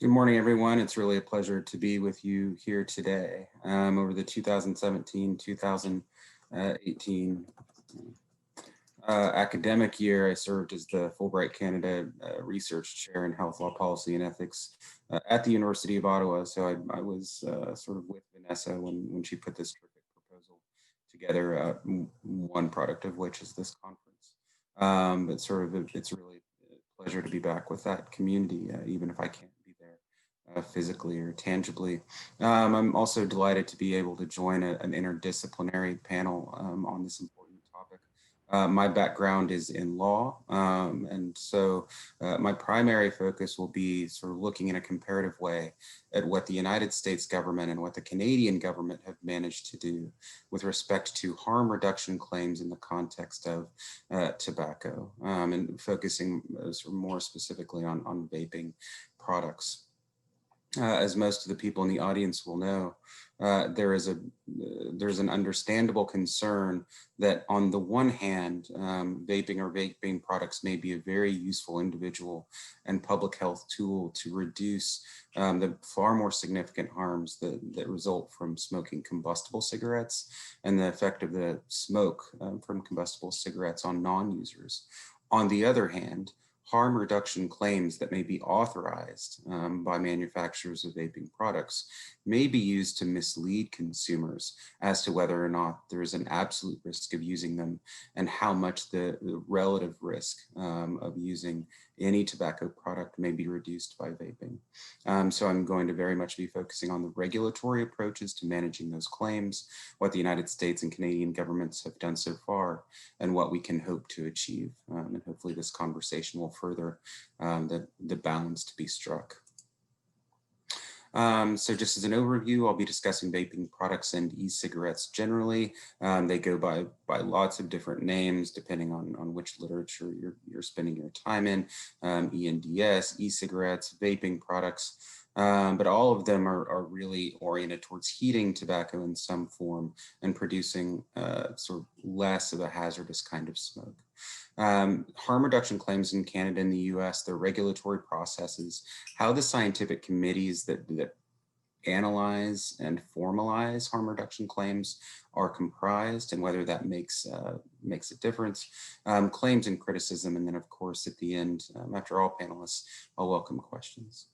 Good morning, everyone. It's really a pleasure to be with you here today. Over the 2017-2018 academic year, I served as the Fulbright Canada Research Chair in Health Law Policy and Ethics at the University of Ottawa. So I was sort of with Vanessa when she put this terrific proposal together, one product of which is this conference. But it's really a pleasure to be back with that community, even if I can't be there physically or tangibly. I'm also delighted to be able to join an interdisciplinary panel on this important topic. My background is in law, and so my primary focus will be sort of looking in a comparative way at what the United States government and what the Canadian government have managed to do with respect to harm reduction claims in the context of tobacco, and focusing sort of more specifically on vaping products. As most of the people in the audience will know, there's an understandable concern that on the one hand, vaping or vaping products may be a very useful individual and public health tool to reduce the far more significant harms that result from smoking combustible cigarettes and the effect of the smoke from combustible cigarettes on non-users. On the other hand, harm reduction claims that may be authorized by manufacturers of vaping products may be used to mislead consumers as to whether or not there is an absolute risk of using them and how much the relative risk of using any tobacco product may be reduced by vaping. So I'm going to very much be focusing on the regulatory approaches to managing those claims, what the United States and Canadian governments have done so far, and what we can hope to achieve. And hopefully this conversation will further the balance to be struck. So just as an overview, I'll be discussing vaping products and e-cigarettes generally. They go by lots of different names depending on which literature you're spending your time in. ENDS, e-cigarettes, vaping products. But all of them are really oriented towards heating tobacco in some form and producing sort of less of a hazardous kind of smoke. Harm reduction claims in Canada and the US, their regulatory processes, how the scientific committees that analyze and formalize harm reduction claims are comprised and whether that makes a difference, claims and criticism, and then of course at the end, after all panelists, I'll welcome questions.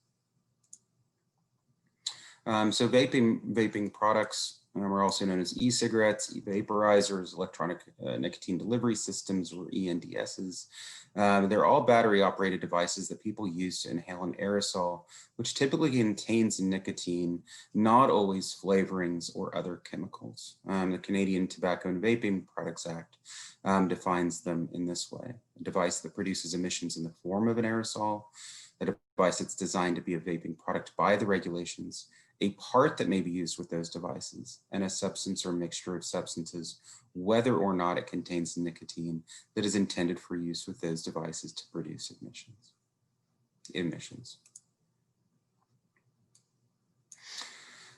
So vaping products are also known as e-cigarettes, e-vaporizers, electronic nicotine delivery systems, or ENDSs. They're all battery-operated devices that people use to inhale an aerosol, which typically contains nicotine, not always flavorings or other chemicals. The Canadian Tobacco and Vaping Products Act defines them in this way: a device that produces emissions in the form of an aerosol, a device that's designed to be a vaping product by the regulations, a part that may be used with those devices, and a substance or mixture of substances, whether or not it contains nicotine, that is intended for use with those devices to produce emissions.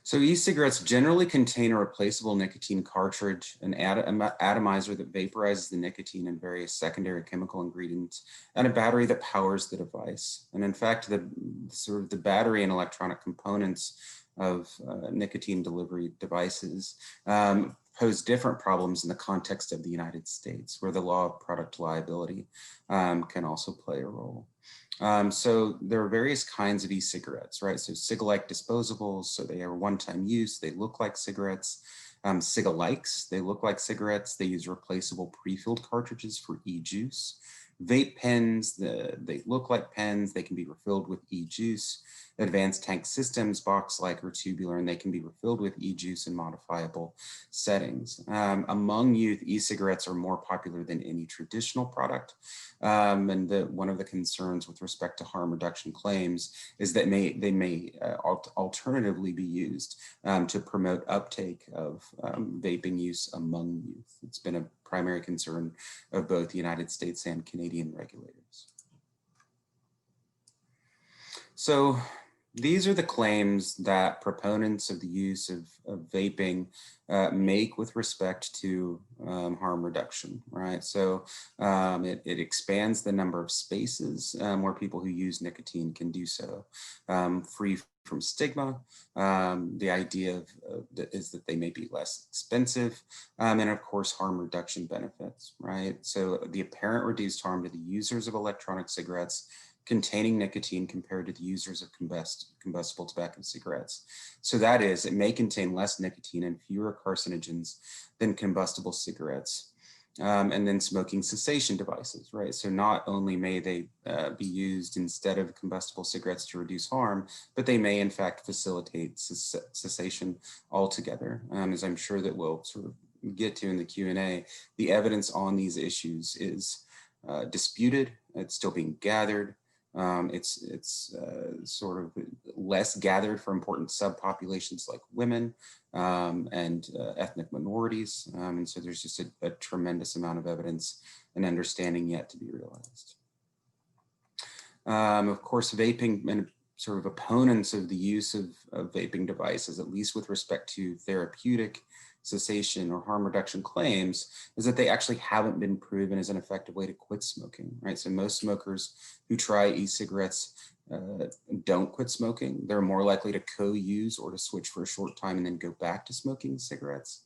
So e-cigarettes generally contain a replaceable nicotine cartridge, an atomizer that vaporizes the nicotine and various secondary chemical ingredients, and a battery that powers the device. And in fact, the battery and electronic components of nicotine delivery devices pose different problems in the context of the United States, where the law of product liability can also play a role. So there are various kinds of e-cigarettes, right? So cig-alike disposables, so they are one-time use, they look like cigarettes. Cig-alikes, they look like cigarettes, they use replaceable pre-filled cartridges for e-juice. Vape pens, they look like pens, they can be refilled with e-juice. Advanced tank systems, box-like or tubular, and they can be refilled with e-juice in modifiable settings. Among youth, e-cigarettes are more popular than any traditional product. And one of the concerns with respect to harm reduction claims is that they may alternatively be used to promote uptake of vaping use among youth. It's been a primary concern of both the United States and Canadian regulators. So These are the claims that proponents of the use of vaping make with respect to harm reduction, right? So it expands the number of spaces where people who use nicotine can do so, free from stigma. The idea is that they may be less expensive, and of course, harm reduction benefits, right? So the apparent reduced harm to the users of electronic cigarettes containing nicotine compared to the users of combustible tobacco cigarettes. So that is, it may contain less nicotine and fewer carcinogens than combustible cigarettes. And then smoking cessation devices, right? So not only may they be used instead of combustible cigarettes to reduce harm, but they may in fact facilitate cessation altogether. As I'm sure that we'll sort of get to in the Q&A, the evidence on these issues is disputed, it's still being gathered. It's sort of less gathered for important subpopulations like women and ethnic minorities. And so there's just a tremendous amount of evidence and understanding yet to be realized. Of course, vaping and sort of opponents of the use of vaping devices, at least with respect to therapeutic cessation or harm reduction claims, is that they actually haven't been proven as an effective way to quit smoking, right? So most smokers who try e-cigarettes don't quit smoking. They're more likely to co-use or to switch for a short time and then go back to smoking cigarettes.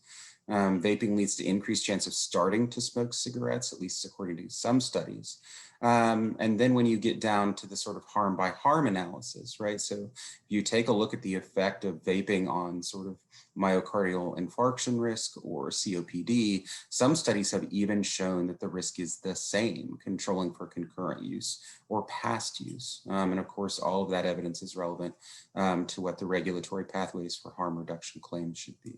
Vaping leads to increased chance of starting to smoke cigarettes, at least according to some studies. And then when you get down to the sort of harm by harm analysis, right? So you take a look at the effect of vaping on sort of myocardial infarction risk or COPD. Some studies have even shown that the risk is the same, controlling for concurrent use or past use. And of course, all of that evidence is relevant to what the regulatory pathways for harm reduction claims should be.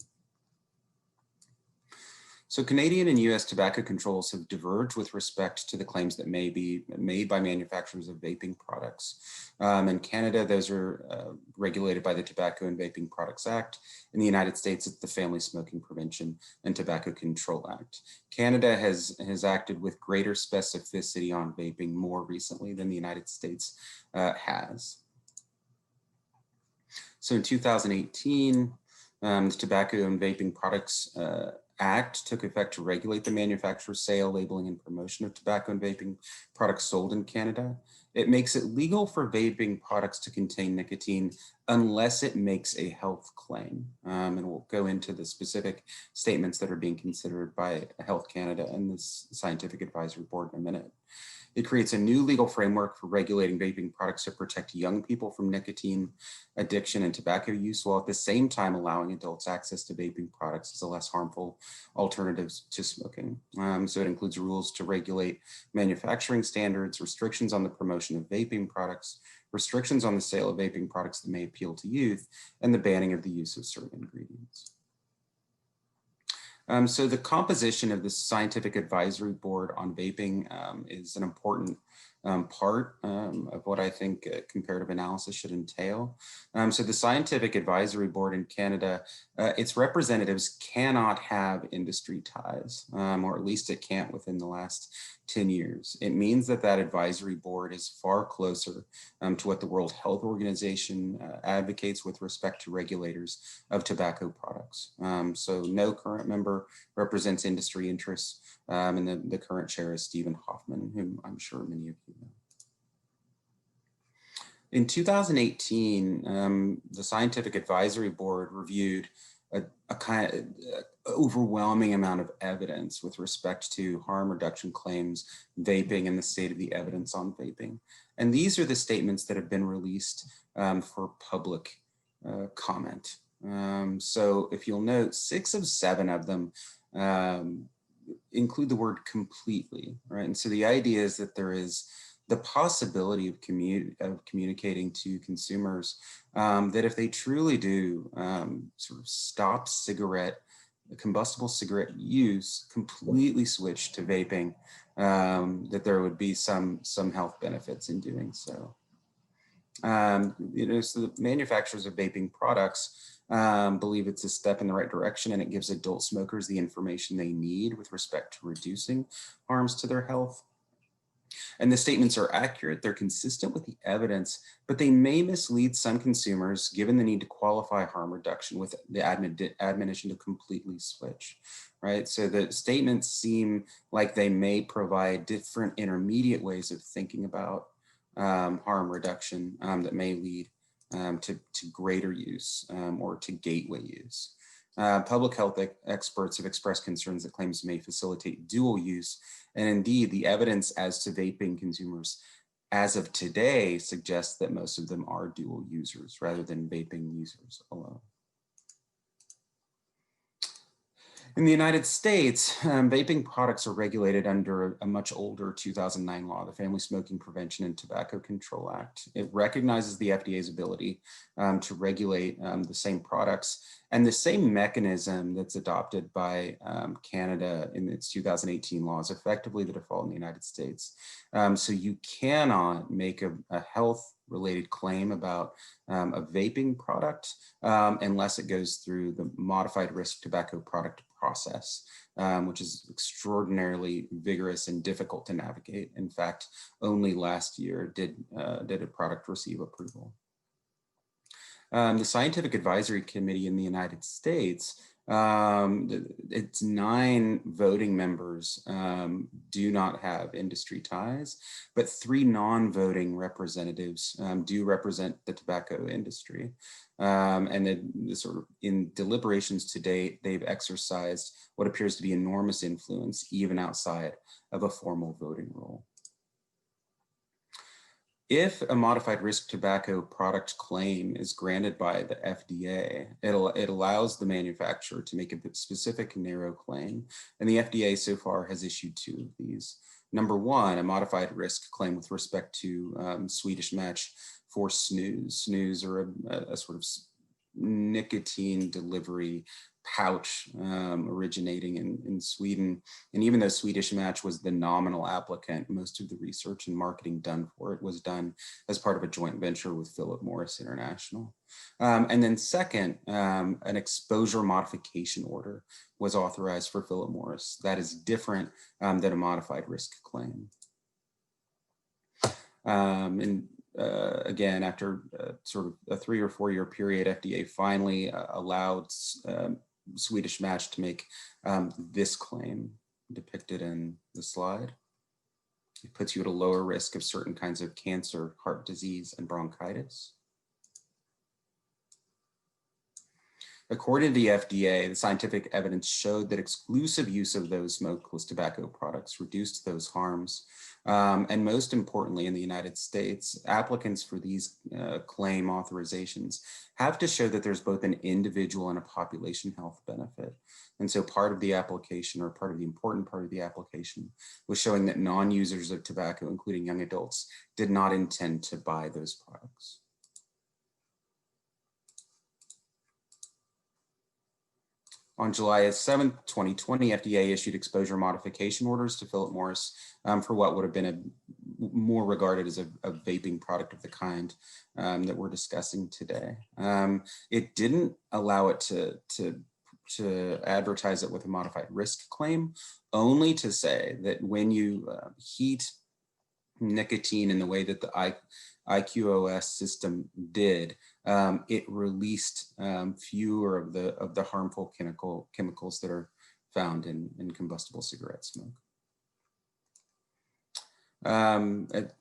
So Canadian and US tobacco controls have diverged with respect to the claims that may be made by manufacturers of vaping products. In Canada, those are regulated by the Tobacco and Vaping Products Act. In the United States, it's the Family Smoking Prevention and Tobacco Control Act. Canada has acted with greater specificity on vaping more recently than the United States has. So in 2018, the Tobacco and Vaping Products Act took effect to regulate the manufacture, sale, labeling, and promotion of tobacco and vaping products sold in Canada. It makes it legal for vaping products to contain nicotine unless it makes a health claim. And we'll go into the specific statements that are being considered by Health Canada and this Scientific Advisory Board in a minute. It creates a new legal framework for regulating vaping products to protect young people from nicotine addiction and tobacco use, while at the same time allowing adults access to vaping products as a less harmful alternative to smoking. So it includes rules to regulate manufacturing standards, restrictions on the promotion of vaping products, restrictions on the sale of vaping products that may appeal to youth, and the banning of the use of certain ingredients. So the composition of the Scientific Advisory Board on vaping is an important part of what I think comparative analysis should entail. So the Scientific Advisory Board in Canada, its representatives cannot have industry ties, or at least it can't within the last 10 years. It means that that advisory board is far closer to what the World Health Organization advocates with respect to regulators of tobacco products. So no current member represents industry interests, and the current chair is Stephen Hoffman, whom I'm sure many of you know. In 2018, the Scientific Advisory Board reviewed a kind of overwhelming amount of evidence with respect to harm reduction claims, vaping, and the state of the evidence on vaping. And these are the statements that have been released for public comment. So if you'll note, 6 of 7 of them include the word completely, right? And so the idea is that there is the possibility of communicating to consumers that if they truly do sort of stop combustible cigarette use, completely switch to vaping, that there would be some health benefits in doing so. So the manufacturers of vaping products believe it's a step in the right direction, and it gives adult smokers the information they need with respect to reducing harms to their health. And the statements are accurate, they're consistent with the evidence, but they may mislead some consumers given the need to qualify harm reduction with the admonition to completely switch, right? So the statements seem like they may provide different intermediate ways of thinking about harm reduction that may lead to greater use or to gateway use. Public health experts have expressed concerns that claims may facilitate dual use. And indeed, the evidence as to vaping consumers as of today suggests that most of them are dual users rather than vaping users alone. In the United States, vaping products are regulated under a much older 2009 law, the Family Smoking Prevention and Tobacco Control Act. It recognizes the FDA's ability to regulate the same products and the same mechanism that's adopted by Canada in its 2018 law is effectively the default in the United States. So you cannot make a health-related claim about a vaping product unless it goes through the modified risk tobacco product process, which is extraordinarily vigorous and difficult to navigate. In fact, only last year did a product receive approval. The Scientific Advisory Committee in the United States, its 9 voting members do not have industry ties, but 3 non-voting representatives do represent the tobacco industry. And sort of in deliberations to date, they've exercised what appears to be enormous influence even outside of a formal voting role. If a modified risk tobacco product claim is granted by the FDA, it allows the manufacturer to make a specific narrow claim. And the FDA so far has issued 2 of these. Number 1, a modified risk claim with respect to Swedish Match for snus. Snus are a sort of nicotine delivery pouch originating in Sweden. And even though Swedish Match was the nominal applicant, most of the research and marketing done for it was done as part of a joint venture with Philip Morris International. And then second, an exposure modification order was authorized for Philip Morris. That is different than a modified risk claim. Again, after sort of a 3 or 4 year period, FDA finally allowed Swedish Match to make this claim depicted in the slide. It puts you at a lower risk of certain kinds of cancer, heart disease, and bronchitis. According to the FDA, the scientific evidence showed that exclusive use of those smokeless tobacco products reduced those harms. And most importantly, in the United States, applicants for these claim authorizations have to show that there's both an individual and a population health benefit. And so part of the application, or part of the important part of the application, was showing that non-users of tobacco, including young adults, did not intend to buy those products. On July 7th, 2020, FDA issued exposure modification orders to Philip Morris for what would have been more regarded as a vaping product of the kind that we're discussing today. It didn't allow it to advertise it with a modified risk claim, only to say that when you heat nicotine in the way that the IQOS system did, it released fewer of the harmful chemicals that are found in combustible cigarette smoke.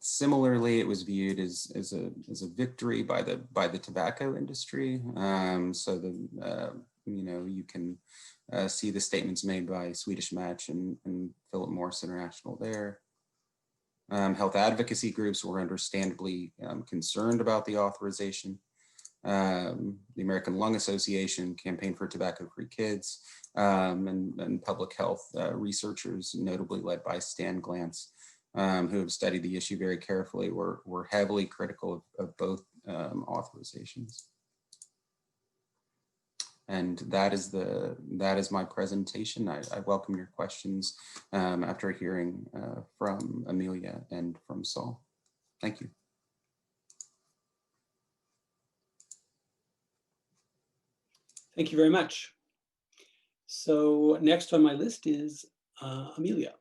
Similarly, it was viewed as a victory by the tobacco industry. So you can see the statements made by Swedish Match and Philip Morris International there. Health advocacy groups were understandably concerned about the authorization. The American Lung Association, Campaign for Tobacco-Free Kids, and public health researchers, notably led by Stan Glantz, who have studied the issue very carefully, were heavily critical of both authorizations. And that is my presentation. I welcome your questions after hearing from Amelia and from Saul. Thank you. Thank you very much. So next on my list is Amelia.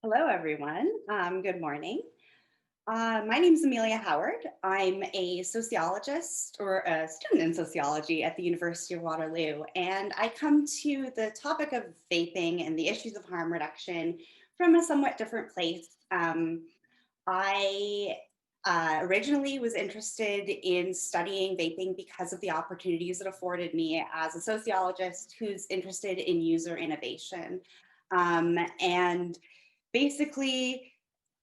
Hello, everyone. Good morning. My name is Amelia Howard. I'm a sociologist or a student in sociology at the University of Waterloo, and I come to the topic of vaping and the issues of harm reduction from a somewhat different place. I originally was interested in studying vaping because of the opportunities it afforded me as a sociologist who's interested in user innovation. And basically,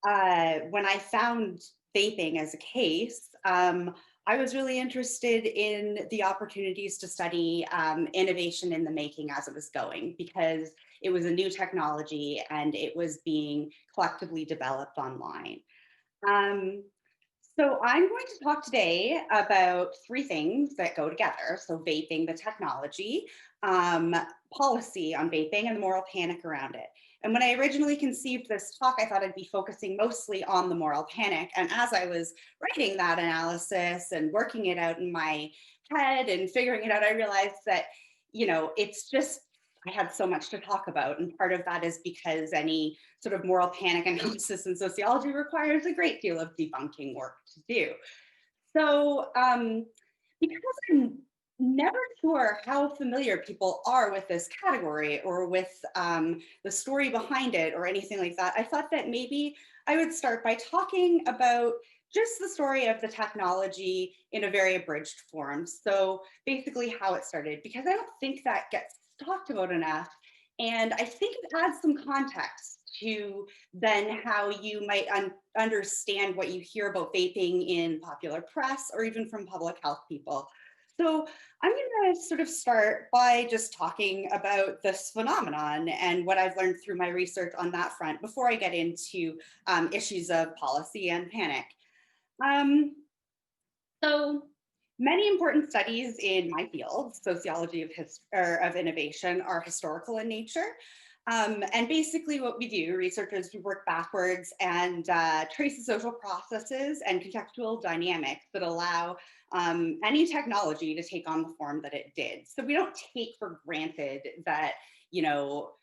when I found vaping as a case, I was really interested in the opportunities to study innovation in the making as it was going, because it was a new technology and it was being collectively developed online. Um, so I'm going to talk today about three things that go together. So vaping, the technology, um, policy on vaping, and the moral panic around it. And when I originally conceived this talk, I thought I'd be focusing mostly on the moral panic. And as I was writing that analysis and working it out in my head and figuring it out, I realized that, it's just, I had so much to talk about. And part of that is because any sort of moral panic analysis in sociology requires a great deal of debunking work to do. So, because I'm never sure how familiar people are with this category or with the story behind it or anything like that, I thought that maybe I would start by talking about just the story of the technology in a very abridged form. So basically how it started, because I don't think that gets talked about enough. And I think it adds some context to then how you might understand what you hear about vaping in popular press or even from public health people. So I'm going to sort of start by just talking about this phenomenon and what I've learned through my research on that front before I get into issues of policy and panic. Um, so many important studies in my field, sociology of innovation, are historical in nature. And basically what we do, researchers, we work backwards and trace the social processes and contextual dynamics that allow any technology to take on the form that it did. So we don't take for granted that, you know,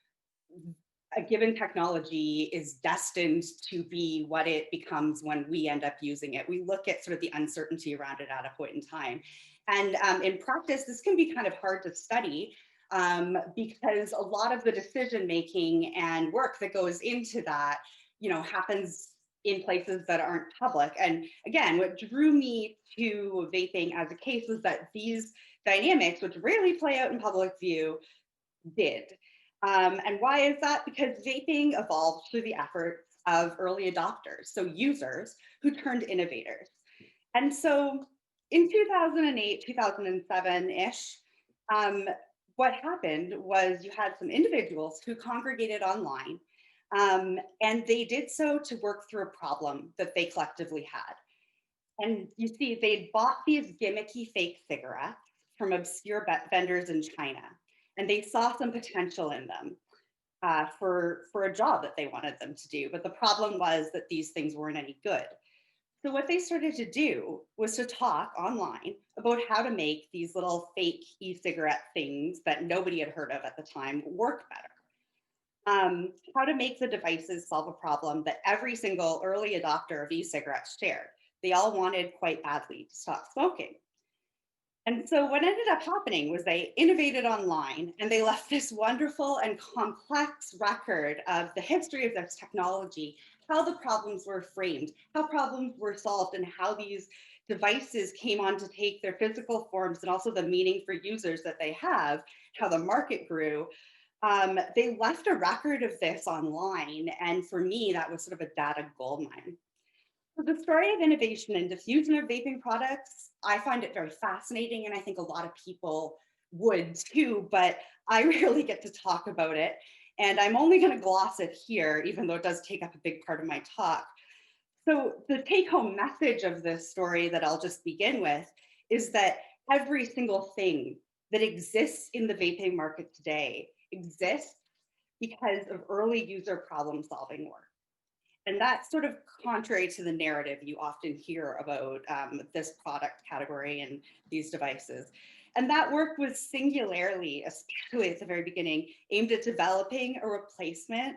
a given technology is destined to be what it becomes when we end up using it. We look at sort of the uncertainty around it at a point in time. And in practice, this can be kind of hard to study because a lot of the decision making and work that goes into that, happens in places that aren't public. And again, what drew me to vaping as a case was that these dynamics, which rarely play out in public view, did. And why is that? Because vaping evolved through the efforts of early adopters, so users who turned innovators. And so in 2008, 2007-ish, what happened was you had some individuals who congregated online, and they did so to work through a problem that they collectively had. And you see, they'd bought these gimmicky fake cigarettes from obscure vendors in China, and they saw some potential in them for a job that they wanted them to do. But the problem was that these things weren't any good. So what they started to do was to talk online about how to make these little fake e-cigarette things that nobody had heard of at the time work better. How to make the devices solve a problem that every single early adopter of e-cigarettes shared. They all wanted quite badly to stop smoking. And so what ended up happening was they innovated online and they left this wonderful and complex record of the history of this technology, how the problems were framed, how problems were solved, and how these devices came on to take their physical forms and also the meaning for users that they have, how the market grew. They left a record of this online. And for me, that was sort of a data goldmine. So the story of innovation and diffusion of vaping products, I find it very fascinating, and I think a lot of people would too, but I rarely get to talk about it. And I'm only going to gloss it here, even though it does take up a big part of my talk. So the take-home message of this story that I'll just begin with is that every single thing that exists in the vaping market today exists because of early user problem-solving work. And that's sort of contrary to the narrative you often hear about this product category and these devices. And that work was singularly, especially at the very beginning, aimed at developing a replacement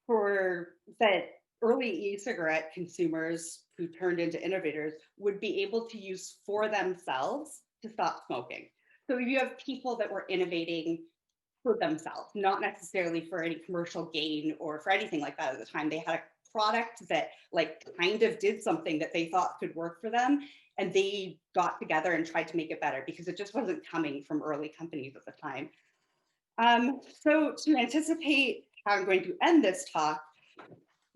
for that early e-cigarette consumers who turned into innovators would be able to use for themselves to stop smoking. So you have people that were innovating for themselves, not necessarily for any commercial gain or for anything like that at the time. They had a product that like kind of did something that they thought could work for them, and they got together and tried to make it better because it just wasn't coming from early companies at the time. So to anticipate how I'm going to end this talk,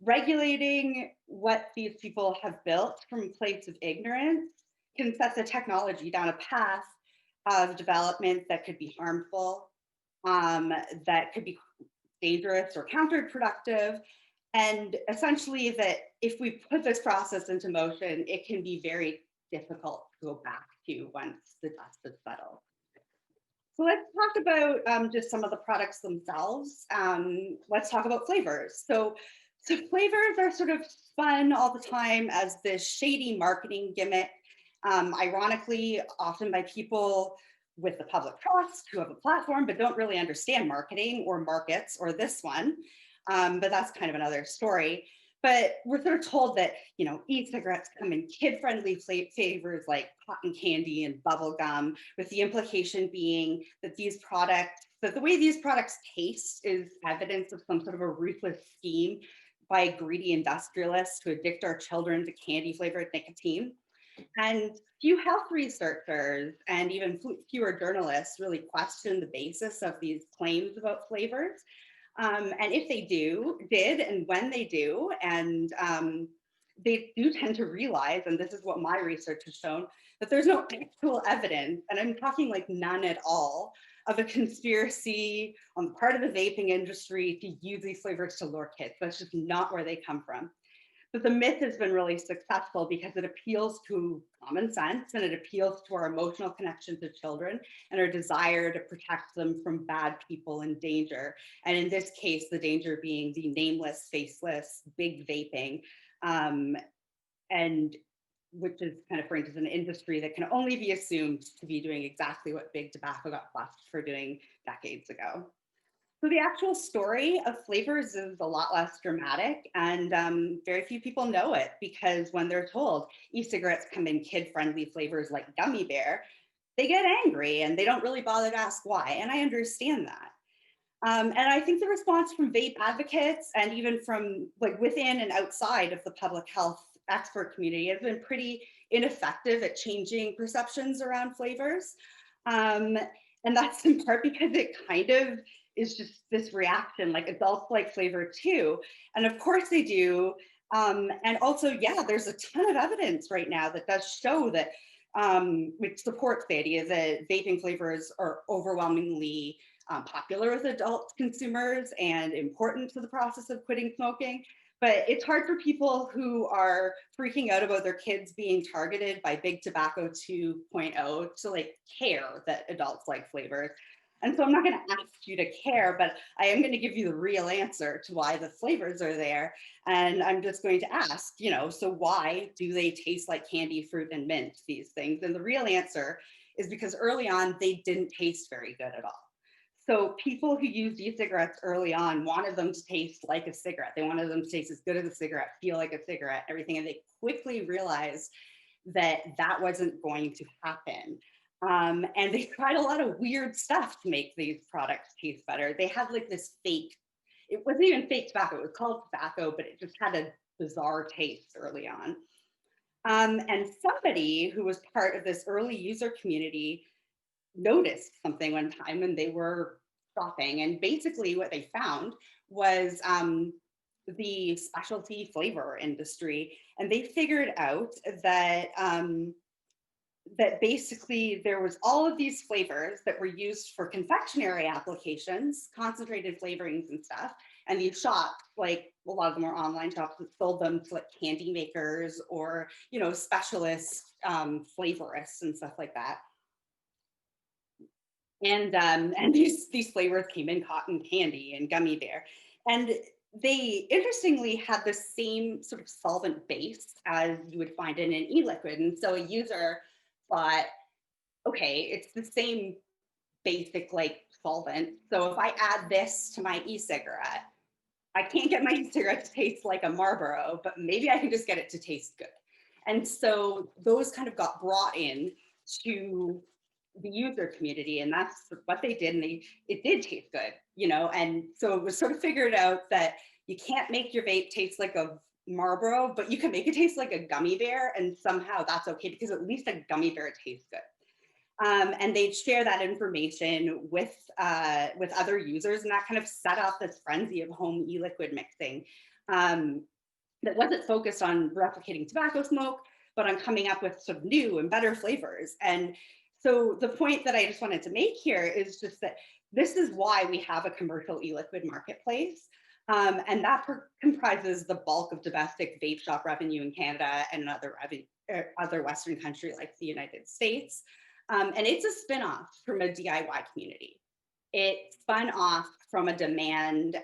regulating what these people have built from a place of ignorance can set the technology down a path of development that could be harmful, that could be dangerous or counterproductive, and essentially that if we put this process into motion, it can be very difficult to go back to once the dust has settled. So let's talk about just some of the products themselves. Let's talk about flavors. So flavors are sort of spun all the time as this shady marketing gimmick, ironically, often by people with the public trust who have a platform but don't really understand marketing or markets or this one. But that's kind of another story. But we're sort of told that, you know, e-cigarettes come in kid-friendly flavors like cotton candy and bubble gum, with the implication being that that the way these products taste is evidence of some sort of a ruthless scheme by greedy industrialists to addict our children to candy-flavored nicotine. And few health researchers and even fewer journalists really question the basis of these claims about flavors. And if they did, and when they do, and they do tend to realize, and this is what my research has shown, that there's no actual evidence, and I'm talking like none at all, of a conspiracy on the part of the vaping industry to use these flavors to lure kids. That's just not where they come from. But the myth has been really successful because it appeals to common sense and it appeals to our emotional connection to children and our desire to protect them from bad people and danger. And in this case, the danger being the nameless, faceless, big vaping, and which is kind of framed as an industry that can only be assumed to be doing exactly what big tobacco got busted for doing decades ago. So the actual story of flavors is a lot less dramatic, and very few people know it because when they're told e-cigarettes come in kid-friendly flavors like gummy bear, they get angry and they don't really bother to ask why, and I understand that. And I think the response from vape advocates and even from like within and outside of the public health expert community has been pretty ineffective at changing perceptions around flavors. And that's in part because it kind of is just this reaction, like adults like flavor too. And of course they do. And also, yeah, there's a ton of evidence right now that does show that, which supports the idea that vaping flavors are overwhelmingly popular with adult consumers and important to the process of quitting smoking. But it's hard for people who are freaking out about their kids being targeted by Big Tobacco 2.0 to like care that adults like flavors. And so I'm not going to ask you to care, but I am going to give you the real answer to why the flavors are there. And I'm just going to ask, you know, so why do they taste like candy, fruit, and mint, these things? And the real answer is because early on, they didn't taste very good at all. So people who used e-cigarettes early on wanted them to taste like a cigarette. They wanted them to taste as good as a cigarette, feel like a cigarette, everything. And they quickly realized that that wasn't going to happen. And they tried a lot of weird stuff to make these products taste better. They had like this fake, it wasn't even fake tobacco, it was called tobacco, but it just had a bizarre taste early on. And somebody who was part of this early user community noticed something one time when they were shopping. And basically what they found was the specialty flavor industry. And they figured out that that basically there was all of these flavors that were used for confectionery applications, concentrated flavorings and stuff. And these shops, like a lot of them were online shops that sold them to like candy makers or, you know, specialist flavorists and stuff like that. And these flavors came in cotton candy and gummy bear. And they interestingly had the same sort of solvent base as you would find in an e-liquid. And so a user thought, okay, it's the same basic like solvent. So if I add this to my e-cigarette, I can't get my cigarette to taste like a Marlboro, but maybe I can just get it to taste good. And so those kind of got brought in to the user community, and that's what they did. And it did taste good, you know, and so it was sort of figured out that you can't make your vape taste like a Marlboro, but you can make it taste like a gummy bear, and somehow that's okay because at least a gummy bear tastes good. And they'd share that information with other users, and that kind of set off this frenzy of home e-liquid mixing that wasn't focused on replicating tobacco smoke, but on coming up with sort of new and better flavors. And so the point that I just wanted to make here is just that this is why we have a commercial e-liquid marketplace. And that comprises the bulk of domestic vape shop revenue in Canada and other Western countries like the United States. And it's a spin-off from a DIY community. It spun off from a demand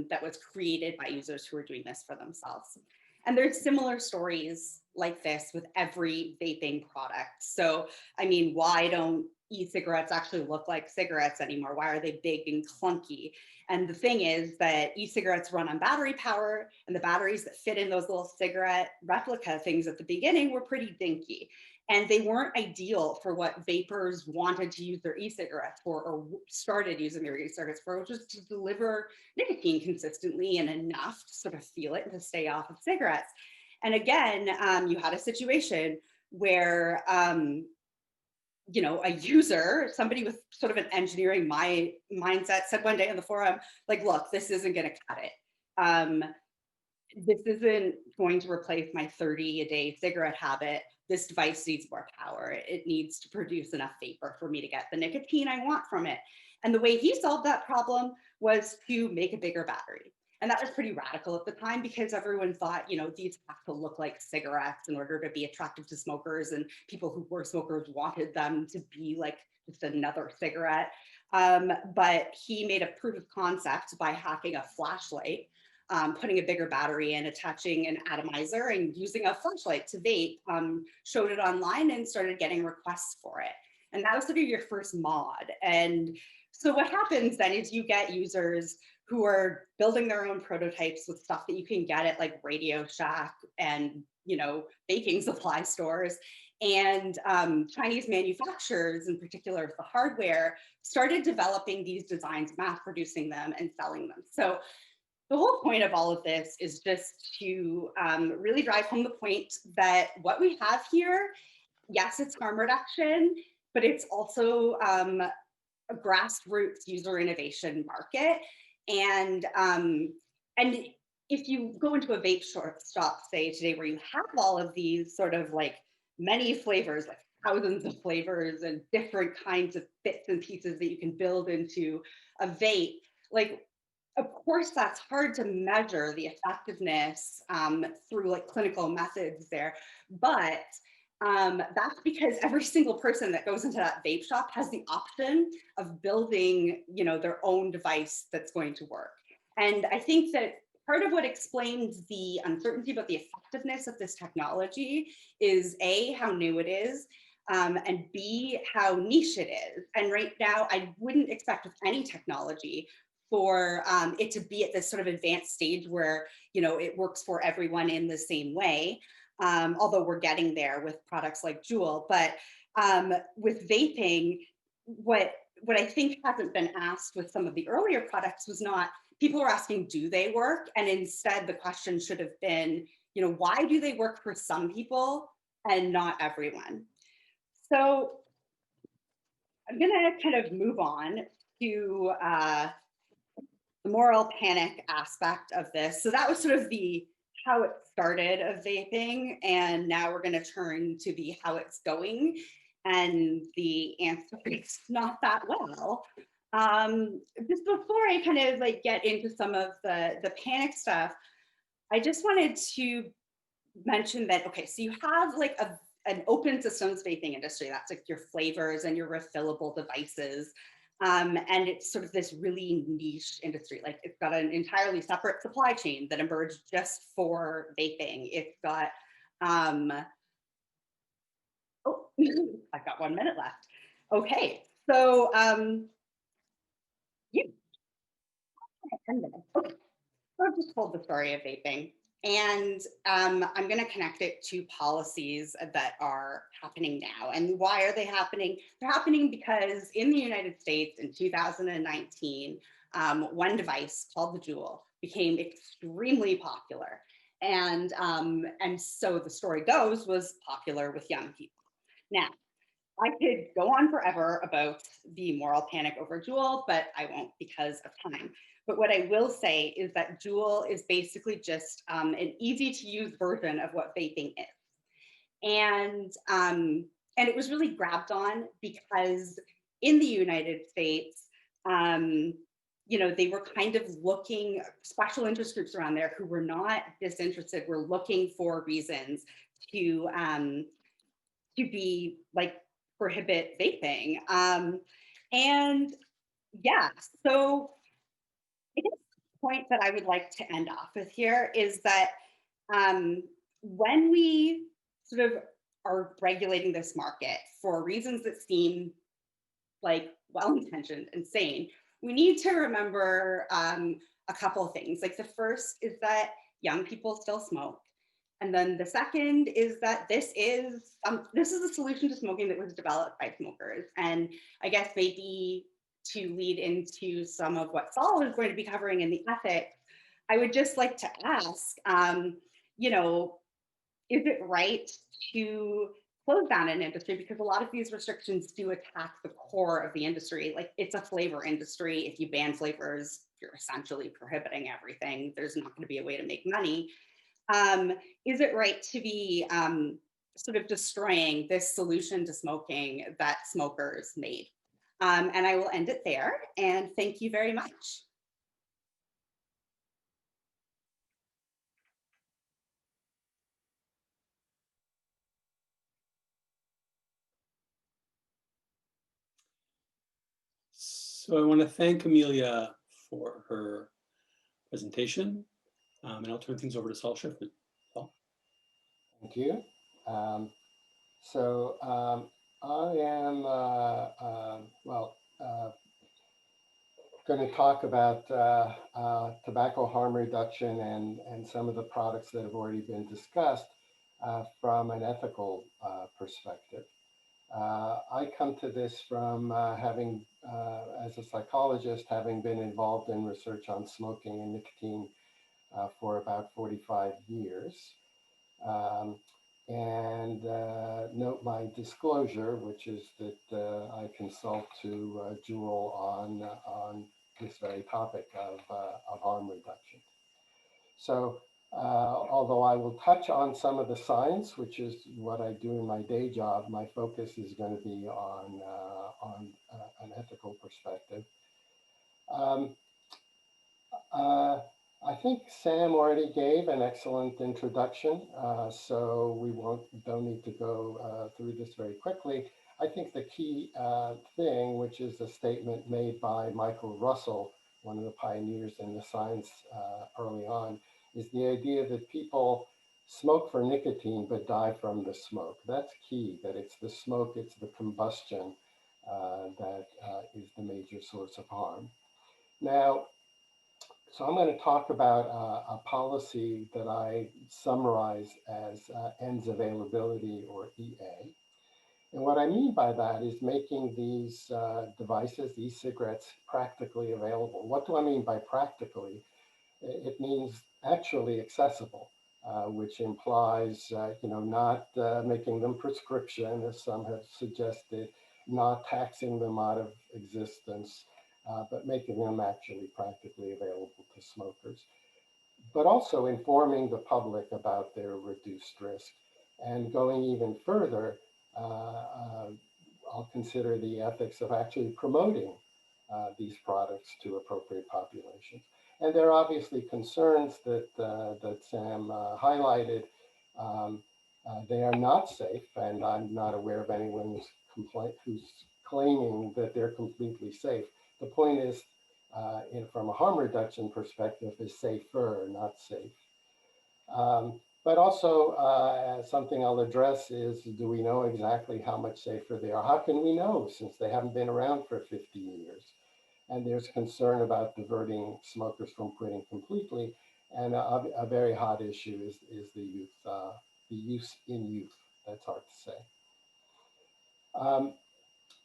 that was created by users who were doing this for themselves. And there's similar stories like this with every vaping product. So, I mean, why don't e-cigarettes actually look like cigarettes anymore? Why are they big and clunky? And the thing is that e-cigarettes run on battery power, and the batteries that fit in those little cigarette replica things at the beginning were pretty dinky. And they weren't ideal for what vapors wanted to use their e-cigarettes for, or started using their e-cigarettes for, which was to deliver nicotine consistently and enough to sort of feel it and to stay off of cigarettes. And again, you had a situation where, you know, a user, somebody with sort of an engineering mindset said one day on the forum, like, look, this isn't going to cut it. This isn't going to replace my 30-a-day cigarette habit. This device needs more power. It needs to produce enough vapor for me to get the nicotine I want from it. And the way he solved that problem was to make a bigger battery. And that was pretty radical at the time because everyone thought, you know, these have to look like cigarettes in order to be attractive to smokers, and people who were smokers wanted them to be like just another cigarette. But he made a proof of concept by hacking a flashlight, putting a bigger battery in, attaching an atomizer, and using a flashlight to vape, showed it online and started getting requests for it. And that was sort of your first mod. And so what happens then is you get users who are building their own prototypes with stuff that you can get at like Radio Shack and, you know, baking supply stores. And Chinese manufacturers, in particular the hardware, started developing these designs, mass producing them and selling them. So the whole point of all of this is just to really drive home the point that what we have here, yes, it's harm reduction, but it's also a grassroots user innovation market. And if you go into a vape shop, say today, where you have all of these sort of like many flavors, like thousands of flavors and different kinds of bits and pieces that you can build into a vape, like, of course, that's hard to measure the effectiveness through like clinical methods there, but that's because every single person that goes into that vape shop has the option of building, you know, their own device that's going to work. And I think that part of what explains the uncertainty about the effectiveness of this technology is A, how new it is, and B, how niche it is. And right now, I wouldn't expect with any technology for it to be at this sort of advanced stage where, you know, it works for everyone in the same way. Although we're getting there with products like Juul. But with vaping, what I think hasn't been asked with some of the earlier products was not, people are asking, do they work? And instead the question should have been, you know, why do they work for some people and not everyone? So I'm gonna kind of move on to the moral panic aspect of this. So that was sort of the how it started of vaping, and now we're going to turn to the how it's going, and the answer is not that well. Just before I kind of like get into some of the panic stuff, I just wanted to mention that, okay, so you have like an open systems vaping industry, that's like your flavors and your refillable devices. And it's sort of this really niche industry. Like it's got an entirely separate supply chain that emerged just for vaping. It's got, oh, I've got 1 minute left. Okay, so, yeah, 10 minutes. Okay. I've just told the story of vaping. And I'm going to connect it to policies that are happening now. And why are they happening? They're happening because in the United States in 2019, one device called the Juul became extremely popular. And so the story goes, was popular with young people. Now, I could go on forever about the moral panic over Juul, but I won't because of time. But what I will say is that Juul is basically just an easy to use version of what vaping is. And it was really grabbed on because in the United States, they were kind of looking, special interest groups around there who were not disinterested, were looking for reasons to be like prohibit vaping. And yeah, so I guess the point that I would like to end off with here is that when we sort of are regulating this market for reasons that seem like well-intentioned and sane, we need to remember a couple of things. Like the first is that young people still smoke. And then the second is that this is a solution to smoking that was developed by smokers. And I guess maybe to lead into some of what Saul is going to be covering in the ethics, I would just like to ask, is it right to close down an industry? Because a lot of these restrictions do attack the core of the industry. Like it's a flavor industry. If you ban flavors, you're essentially prohibiting everything. There's not going to be a way to make money. Is it right to be sort of destroying this solution to smoking that smokers made? And I will end it there. And thank you very much. So I want to thank Amelia for her presentation, and I'll turn things over to Saul Shiffman. Saul? Thank you. I am, going to talk about tobacco harm reduction and some of the products that have already been discussed from an ethical perspective. I come to this from having, as a psychologist, having been involved in research on smoking and nicotine for about 45 years. Note my disclosure, which is that I consult to Juul on this very topic of harm reduction. So, although I will touch on some of the science, which is what I do in my day job, my focus is going to be on an ethical perspective. I think Sam already gave an excellent introduction, so we don't need to go through this very quickly. I think the key thing, which is a statement made by Michael Russell, one of the pioneers in the science early on, is the idea that people smoke for nicotine but die from the smoke. That's key, that it's the smoke, it's the combustion that is the major source of harm. Now, so I'm going to talk about a policy that I summarize as ends availability, or EA. And what I mean by that is making these devices, e-cigarettes, practically available. What do I mean by practically? It means actually accessible, which implies, not making them prescription, as some have suggested, not taxing them out of existence, but making them actually practically available to smokers. But also informing the public about their reduced risk. And going even further, I'll consider the ethics of actually promoting these products to appropriate populations. And there are obviously concerns that Sam highlighted. They are not safe, and I'm not aware of anyone who's claiming that they're completely safe. The point is, from a harm reduction perspective, is safer, not safe. But also, something I'll address is, do we know exactly how much safer they are? How can we know, since they haven't been around for 50 years? And there's concern about diverting smokers from quitting completely. And a very hot issue is the use in youth. That's hard to say.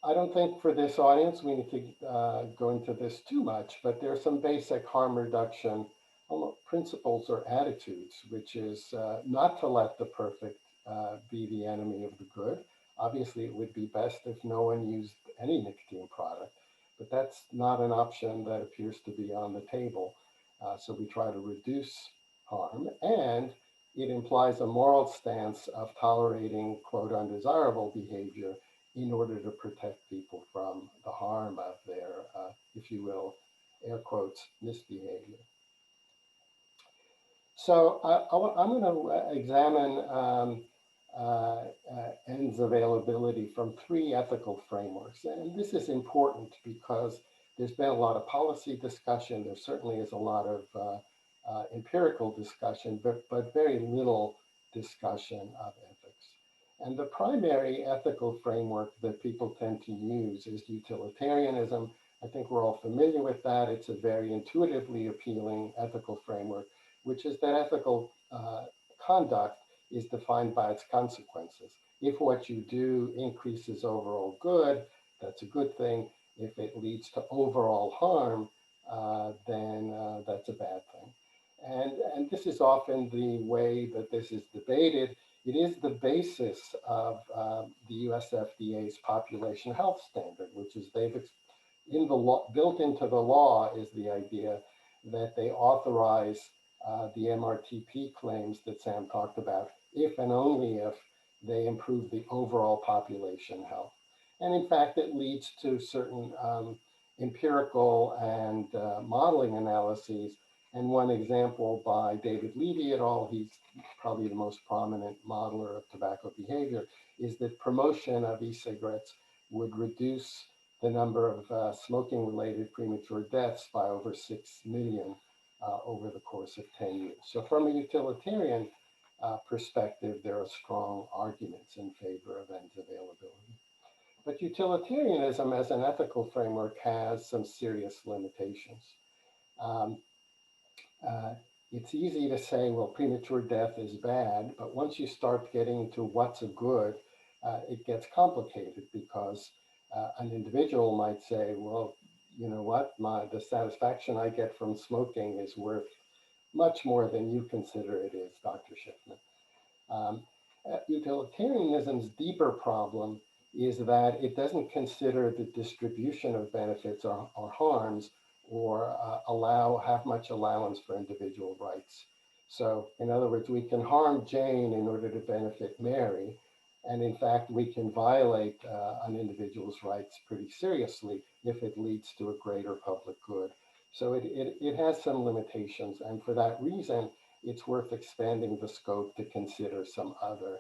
I don't think for this audience we need to go into this too much, but there are some basic harm reduction principles or attitudes, which is not to let the perfect be the enemy of the good. Obviously, it would be best if no one used any nicotine product, but that's not an option that appears to be on the table. So we try to reduce harm, and it implies a moral stance of tolerating, quote, undesirable behavior in order to protect people from the harm of their, if you will, air quotes, misbehavior. So I'm going to examine END's availability from 3 ethical frameworks. And this is important because there's been a lot of policy discussion. There certainly is a lot of empirical discussion, but very little discussion of ethics. And the primary ethical framework that people tend to use is utilitarianism. I think we're all familiar with that. It's a very intuitively appealing ethical framework, which is that ethical conduct is defined by its consequences. If what you do increases overall good, that's a good thing. If it leads to overall harm, then that's a bad thing. And this is often the way that this is debated. It is the basis of the US FDA's population health standard, which is in the law, built into the law is the idea that they authorize the MRTP claims that Sam talked about, if and only if they improve the overall population health. And in fact, it leads to certain empirical and modeling analyses. And one example by David Levy et al., he's probably the most prominent modeler of tobacco behavior, is that promotion of e-cigarettes would reduce the number of smoking-related premature deaths by over 6 million over the course of 10 years. So from a utilitarian perspective, there are strong arguments in favor of END's availability. But utilitarianism as an ethical framework has some serious limitations. It's easy to say, well, premature death is bad, but once you start getting to what's a good, it gets complicated because an individual might say, well, you know what, the satisfaction I get from smoking is worth much more than you consider it is, Dr. Shiffman. Utilitarianism's deeper problem is that it doesn't consider the distribution of benefits or harms, or have much allowance for individual rights. So in other words, we can harm Jane in order to benefit Mary. And in fact, we can violate an individual's rights pretty seriously if it leads to a greater public good. So it has some limitations. And for that reason, it's worth expanding the scope to consider some other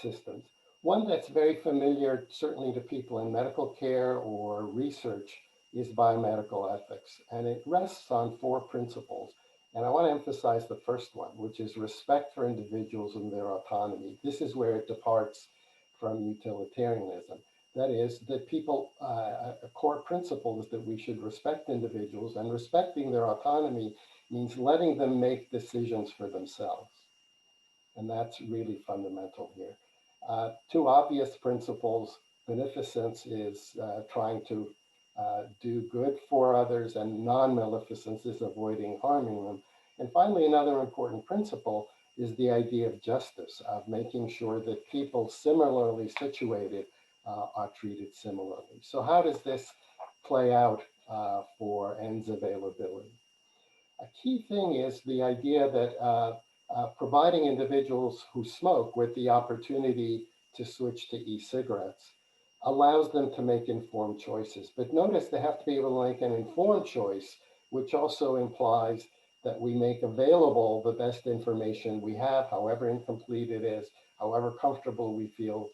systems. One that's very familiar, certainly to people in medical care or research, is biomedical ethics. And it rests on 4 principles. And I want to emphasize the first one, which is respect for individuals and their autonomy. This is where it departs from utilitarianism. That is, that people, a core principle is that we should respect individuals, and respecting their autonomy means letting them make decisions for themselves. And that's really fundamental here. 2 obvious principles: beneficence is trying to do good for others, and non-maleficence is avoiding harming them. And finally, another important principle is the idea of justice, of making sure that people similarly situated are treated similarly. So how does this play out for END's availability? A key thing is the idea that providing individuals who smoke with the opportunity to switch to e-cigarettes allows them to make informed choices. But notice they have to be able to make an informed choice, which also implies that we make available the best information we have, however incomplete it is, however comfortable we feel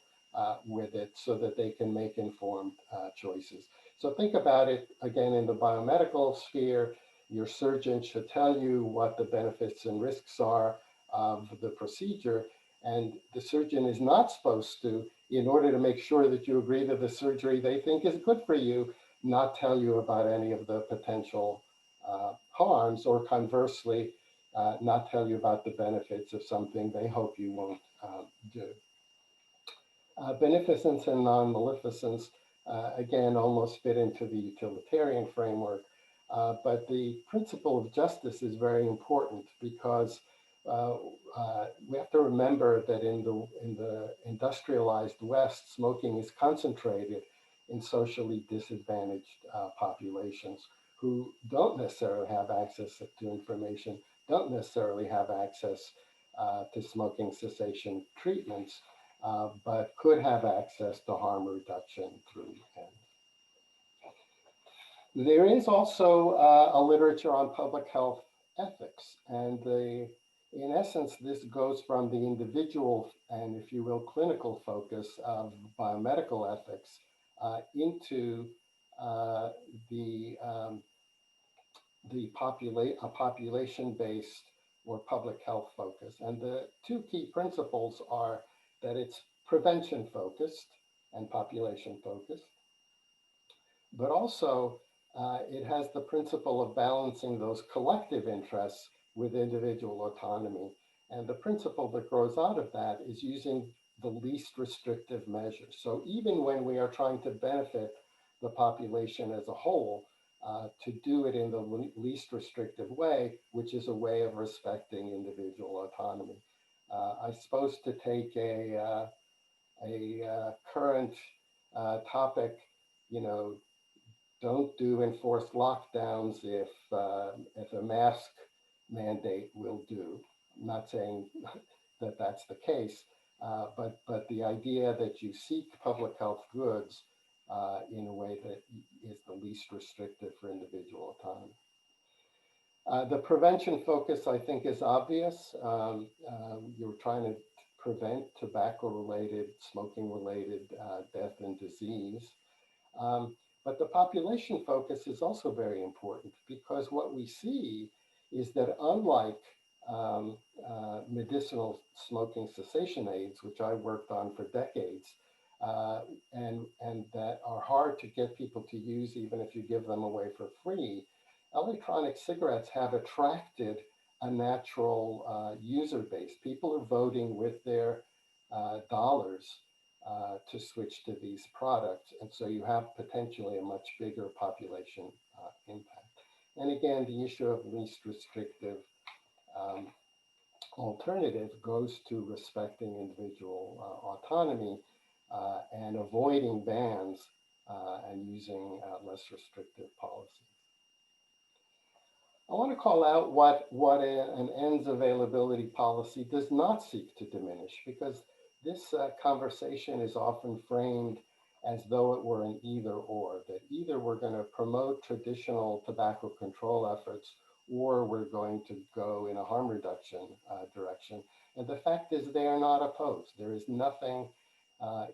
with it, so that they can make informed choices. So think about it again in the biomedical sphere. Your surgeon should tell you what the benefits and risks are of the procedure, and the surgeon is not supposed to, in order to make sure that you agree to the surgery they think is good for you, not tell you about any of the potential harms, or conversely, not tell you about the benefits of something they hope you won't do. Beneficence and non-maleficence, again, almost fit into the utilitarian framework, but the principle of justice is very important because we have to remember that in the industrialized West, smoking is concentrated in socially disadvantaged populations who don't necessarily have access to information, don't necessarily have access to smoking cessation treatments, but could have access to harm reduction through ENDS. There is also a literature on public health ethics, and in essence, this goes from the individual and, if you will, clinical focus of biomedical ethics into a population-based or public health focus. And the two key principles are that it's prevention focused and population focused, but also it has the principle of balancing those collective interests with individual autonomy. And the principle that grows out of that is using the least restrictive measures. So even when we are trying to benefit the population as a whole, to do it in the least restrictive way, which is a way of respecting individual autonomy. I suppose to take a current topic, don't do enforced lockdowns if a mask mandate will do. I'm not saying that that's the case, but the idea that you seek public health goods in a way that is the least restrictive for individual autonomy. The prevention focus, I think, is obvious. You're trying to prevent tobacco-related, smoking-related death and disease. But the population focus is also very important because what we see is that unlike medicinal smoking cessation aids, which I worked on for decades, and that are hard to get people to use even if you give them away for free, electronic cigarettes have attracted a natural user base. People are voting with their dollars to switch to these products. And so you have potentially a much bigger population impact. And again, the issue of least restrictive alternative goes to respecting individual autonomy and avoiding bans and using less restrictive policies. I want to call out what an ends availability policy does not seek to diminish, because this conversation is often framed as though it were an either or, that either we're going to promote traditional tobacco control efforts or we're going to go in a harm reduction direction. And the fact is they are not opposed. There is nothing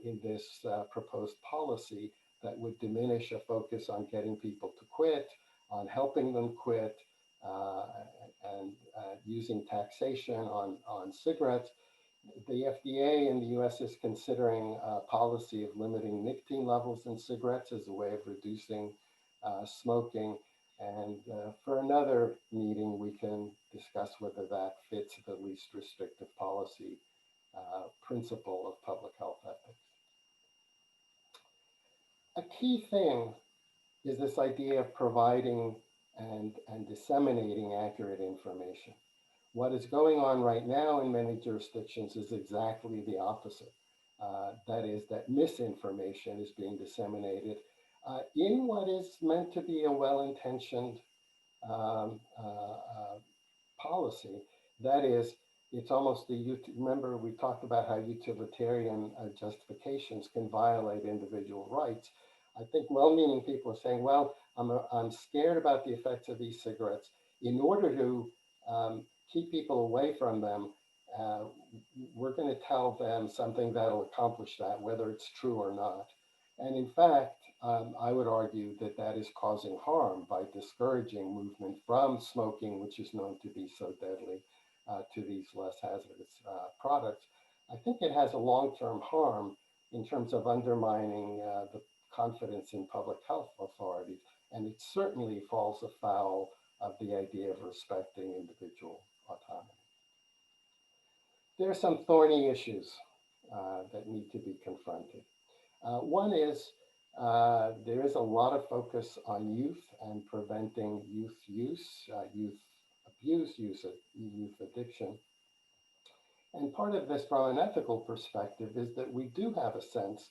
in this proposed policy that would diminish a focus on getting people to quit, on helping them quit, and using taxation on cigarettes. The FDA in the US is considering a policy of limiting nicotine levels in cigarettes as a way of reducing smoking. And for another meeting, we can discuss whether that fits the least restrictive policy principle of public health ethics. A key thing is this idea of providing and disseminating accurate information. What is going on right now in many jurisdictions is exactly the opposite. That is, that misinformation is being disseminated in what is meant to be a well-intentioned policy. That is, it's almost remember we talked about how utilitarian justifications can violate individual rights. I think well-meaning people are saying, well, I'm scared about the effects of these cigarettes. In order to keep people away from them, we're going to tell them something that'll accomplish that, whether it's true or not. And in fact, I would argue that that is causing harm by discouraging movement from smoking, which is known to be so deadly, to these less hazardous products. I think it has a long-term harm in terms of undermining the confidence in public health authorities. And it certainly falls afoul of the idea of respecting individual autonomy. There are some thorny issues that need to be confronted. One is there is a lot of focus on youth and preventing youth use, youth abuse, youth addiction. And part of this from an ethical perspective is that we do have a sense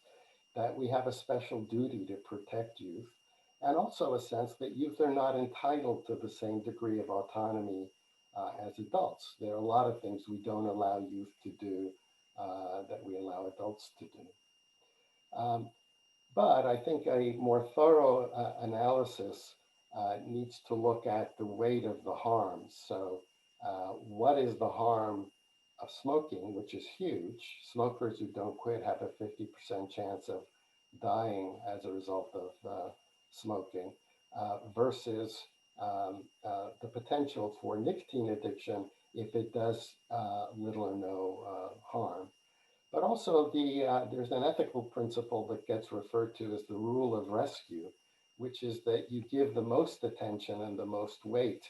that we have a special duty to protect youth, and also a sense that youth are not entitled to the same degree of autonomy as adults. There are a lot of things we don't allow youth to do that we allow adults to do. But I think a more thorough analysis needs to look at the weight of the harms. So what is the harm of smoking, which is huge? Smokers who don't quit have a 50% chance of dying as a result of smoking versus the potential for nicotine addiction if it does little or no harm. But also there's an ethical principle that gets referred to as the rule of rescue, which is that you give the most attention and the most weight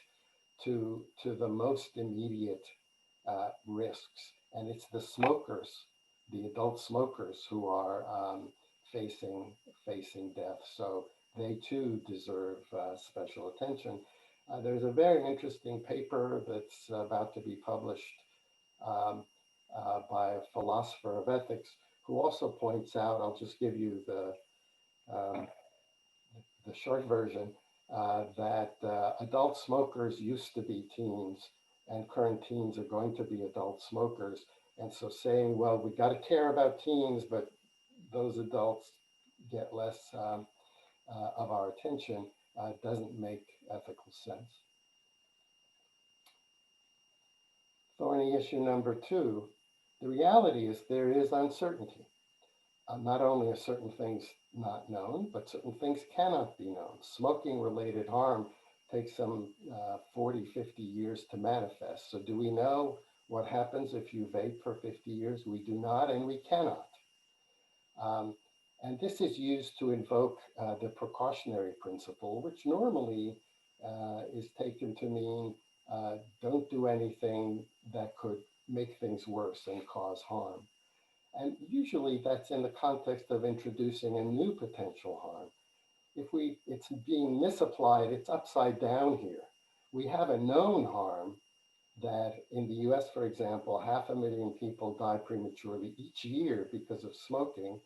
to the most immediate risks. And it's the smokers, the adult smokers, who are facing death. So they too deserve special attention. There's a very interesting paper that's about to be published by a philosopher of ethics who also points out, I'll just give you the short version, that adult smokers used to be teens and current teens are going to be adult smokers. And so saying, well, we got to care about teens, but those adults get less of our attention doesn't make ethical sense. Thorny issue number 2, the reality is there is uncertainty. Not only are certain things not known, but certain things cannot be known. Smoking-related harm takes some 40, 50 years to manifest. So do we know what happens if you vape for 50 years? We do not, and we cannot. And this is used to invoke the precautionary principle, which normally is taken to mean don't do anything that could make things worse and cause harm. And usually that's in the context of introducing a new potential harm. If it's being misapplied, it's upside down here. We have a known harm that in the US, for example, 500,000 people die prematurely each year because of smoking.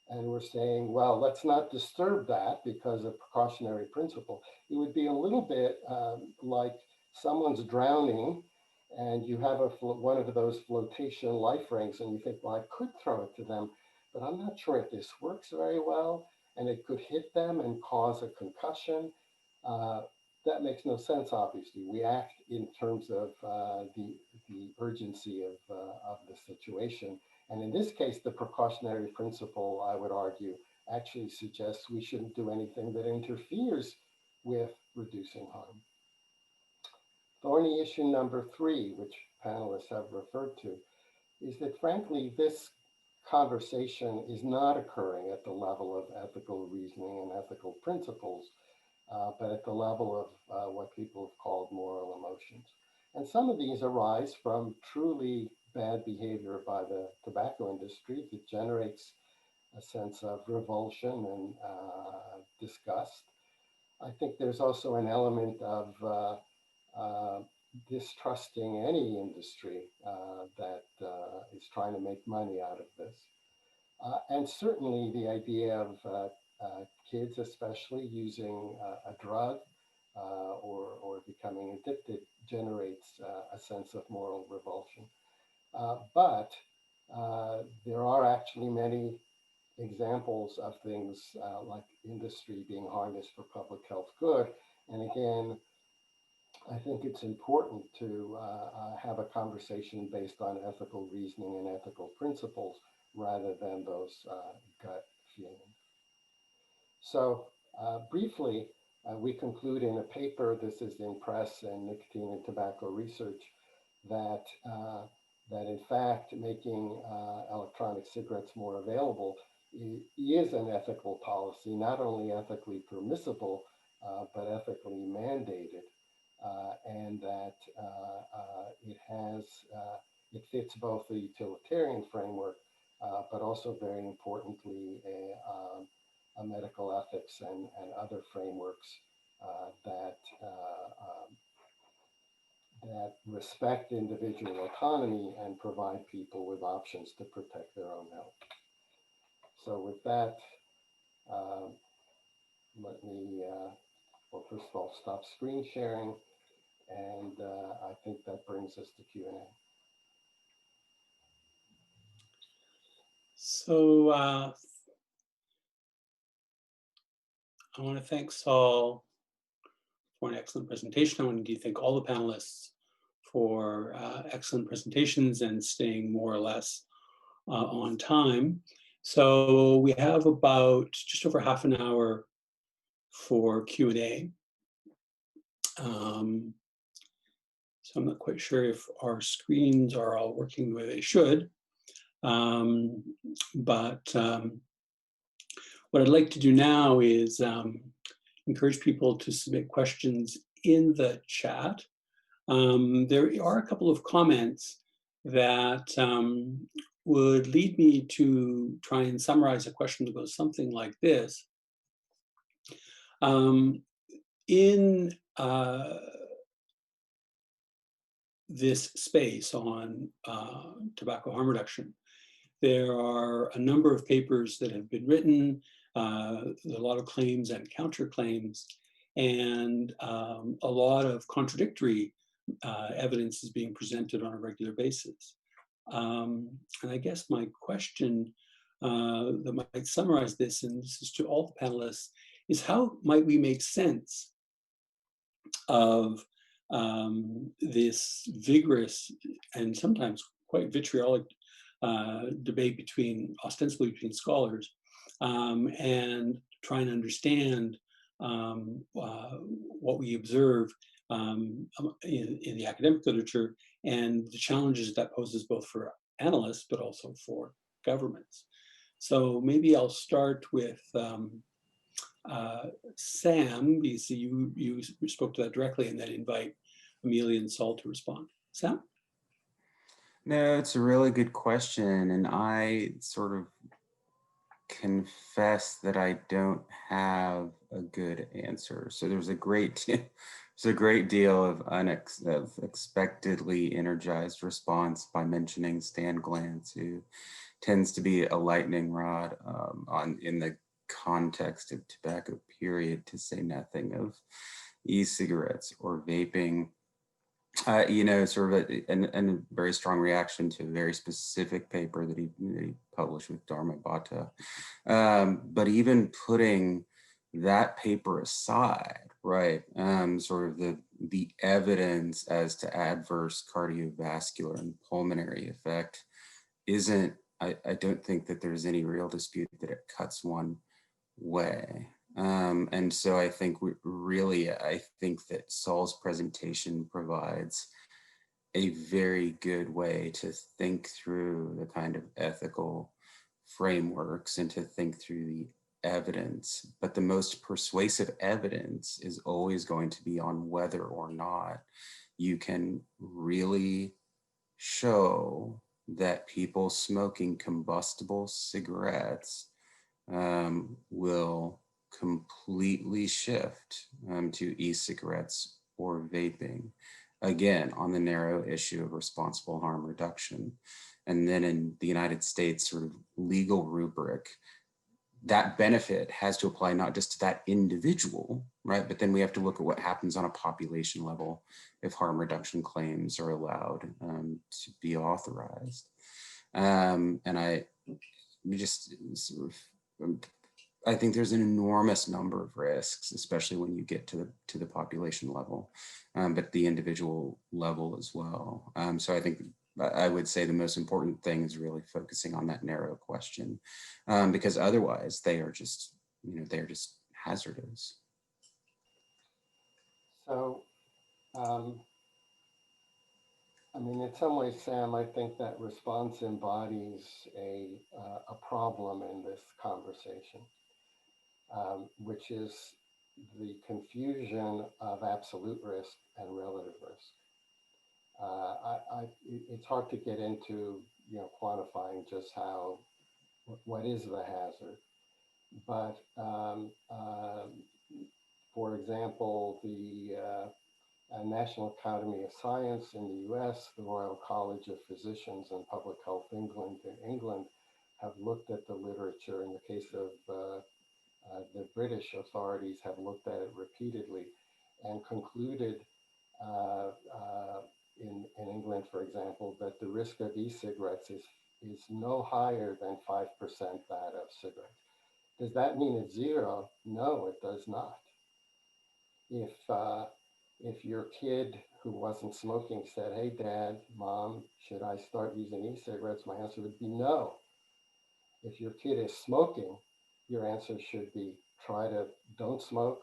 And we're saying, well, let's not disturb that because of precautionary principle. It would be a little bit like someone's drowning and you have one of those flotation life rings and you think, well, I could throw it to them, but I'm not sure if this works very well and it could hit them and cause a concussion. That makes no sense, obviously. We act in terms of the urgency of the situation. And in this case, the precautionary principle, I would argue, actually suggests we shouldn't do anything that interferes with reducing harm. Thorny issue number 3, which panelists have referred to, is that frankly, this conversation is not occurring at the level of ethical reasoning and ethical principles, but at the level of what people have called moral emotions. And some of these arise from truly bad behavior by the tobacco industry that generates a sense of revulsion and disgust. I think there's also an element of distrusting any industry that is trying to make money out of this. And certainly the idea of kids especially using a drug or becoming addicted generates a sense of moral revulsion. But there are actually many examples of things like industry being harnessed for public health good. And again, I think it's important to have a conversation based on ethical reasoning and ethical principles rather than those gut feelings. So briefly, we conclude in a paper, this is in Press and Nicotine and Tobacco Research, that in fact making electronic cigarettes more available is an ethical policy, not only ethically permissible, but ethically mandated. and that it fits both the utilitarian framework, but also very importantly, a medical ethics and other frameworks that respect individual autonomy and provide people with options to protect their own health. So with that, let me, well, first of all, stop screen sharing. And I think that brings us to Q&A. So I want to thank Saul for an excellent presentation. I want to thank all the panelists for excellent presentations and staying more or less on time. So we have about just over half an hour for Q&A. So I'm not quite sure if our screens are all working the way they should. But what I'd like to do now is encourage people to submit questions in the chat. There are a couple of comments that would lead me to try and summarize a question that goes something like this. In this space on tobacco harm reduction, there are a number of papers that have been written, a lot of claims and counterclaims, and a lot of contradictory evidence is being presented on a regular basis. And I guess my question that might summarize this, and this is to all the panelists, is how might we make sense of this vigorous and sometimes quite vitriolic debate ostensibly between scholars, and trying to understand what we observe in the academic literature and the challenges that poses both for analysts but also for governments. So maybe I'll start with Sam, because you spoke to that directly, and then invite Amelia and Saul to respond. Sam? No, it's a really good question, and I sort of confess that I don't have a good answer. So there's a great deal of unexpectedly energized response by mentioning Stan Glantz, who tends to be a lightning rod in the context of tobacco, period, to say nothing of e-cigarettes or vaping. Sort of a very strong reaction to a very specific paper that he published with Dharma Bhatta. But even putting that paper aside, right, sort of the evidence as to adverse cardiovascular and pulmonary effect isn't, I don't think that there's any real dispute that it cuts one way. And so I think I think that Saul's presentation provides a very good way to think through the kind of ethical frameworks and to think through the evidence. But the most persuasive evidence is always going to be on whether or not you can really show that people smoking combustible cigarettes will completely shift to e-cigarettes or vaping, again, on the narrow issue of responsible harm reduction. And then in the United States sort of legal rubric, that benefit has to apply not just to that individual, right? But then we have to look at what happens on a population level if harm reduction claims are allowed to be authorized. And I think there's an enormous number of risks, especially when you get to the population level, but the individual level as well. So I think I would say the most important thing is really focusing on that narrow question, because otherwise they are just hazardous. So, I mean, in some ways, Sam, I think that response embodies a problem in this conversation, which is confusion of absolute risk and relative risk. It's hard to get into, quantifying just what is the hazard. But for example, the National Academy of Science in the US, the Royal College of Physicians and Public Health England in England have looked at the literature. In the case of the British authorities have looked at it repeatedly and concluded in England, for example, that the risk of e-cigarettes is no higher than 5% that of cigarettes. Does that mean it's zero? No, it does not. If your kid who wasn't smoking said, "Hey, Dad, Mom, should I start using e-cigarettes?" my answer would be no. If your kid is smoking, your answer should be don't smoke,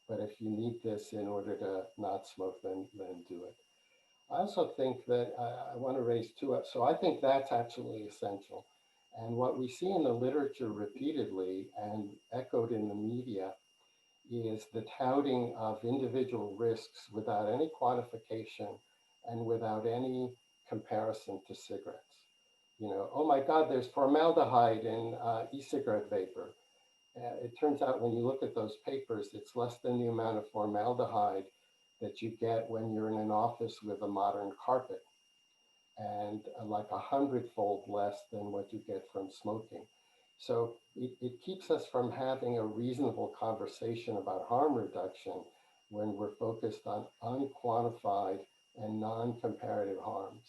but if you need this in order to not smoke, then do it. I also think that I want to raise two up. So I think that's absolutely essential. And what we see in the literature repeatedly and echoed in the media is the touting of individual risks without any quantification and without any comparison to cigarettes. Oh my God, there's formaldehyde in e-cigarette vapor. It turns out when you look at those papers, it's less than the amount of formaldehyde that you get when you're in an office with a modern carpet, and like 100-fold less than what you get from smoking. So it keeps us from having a reasonable conversation about harm reduction when we're focused on unquantified and non-comparative harms.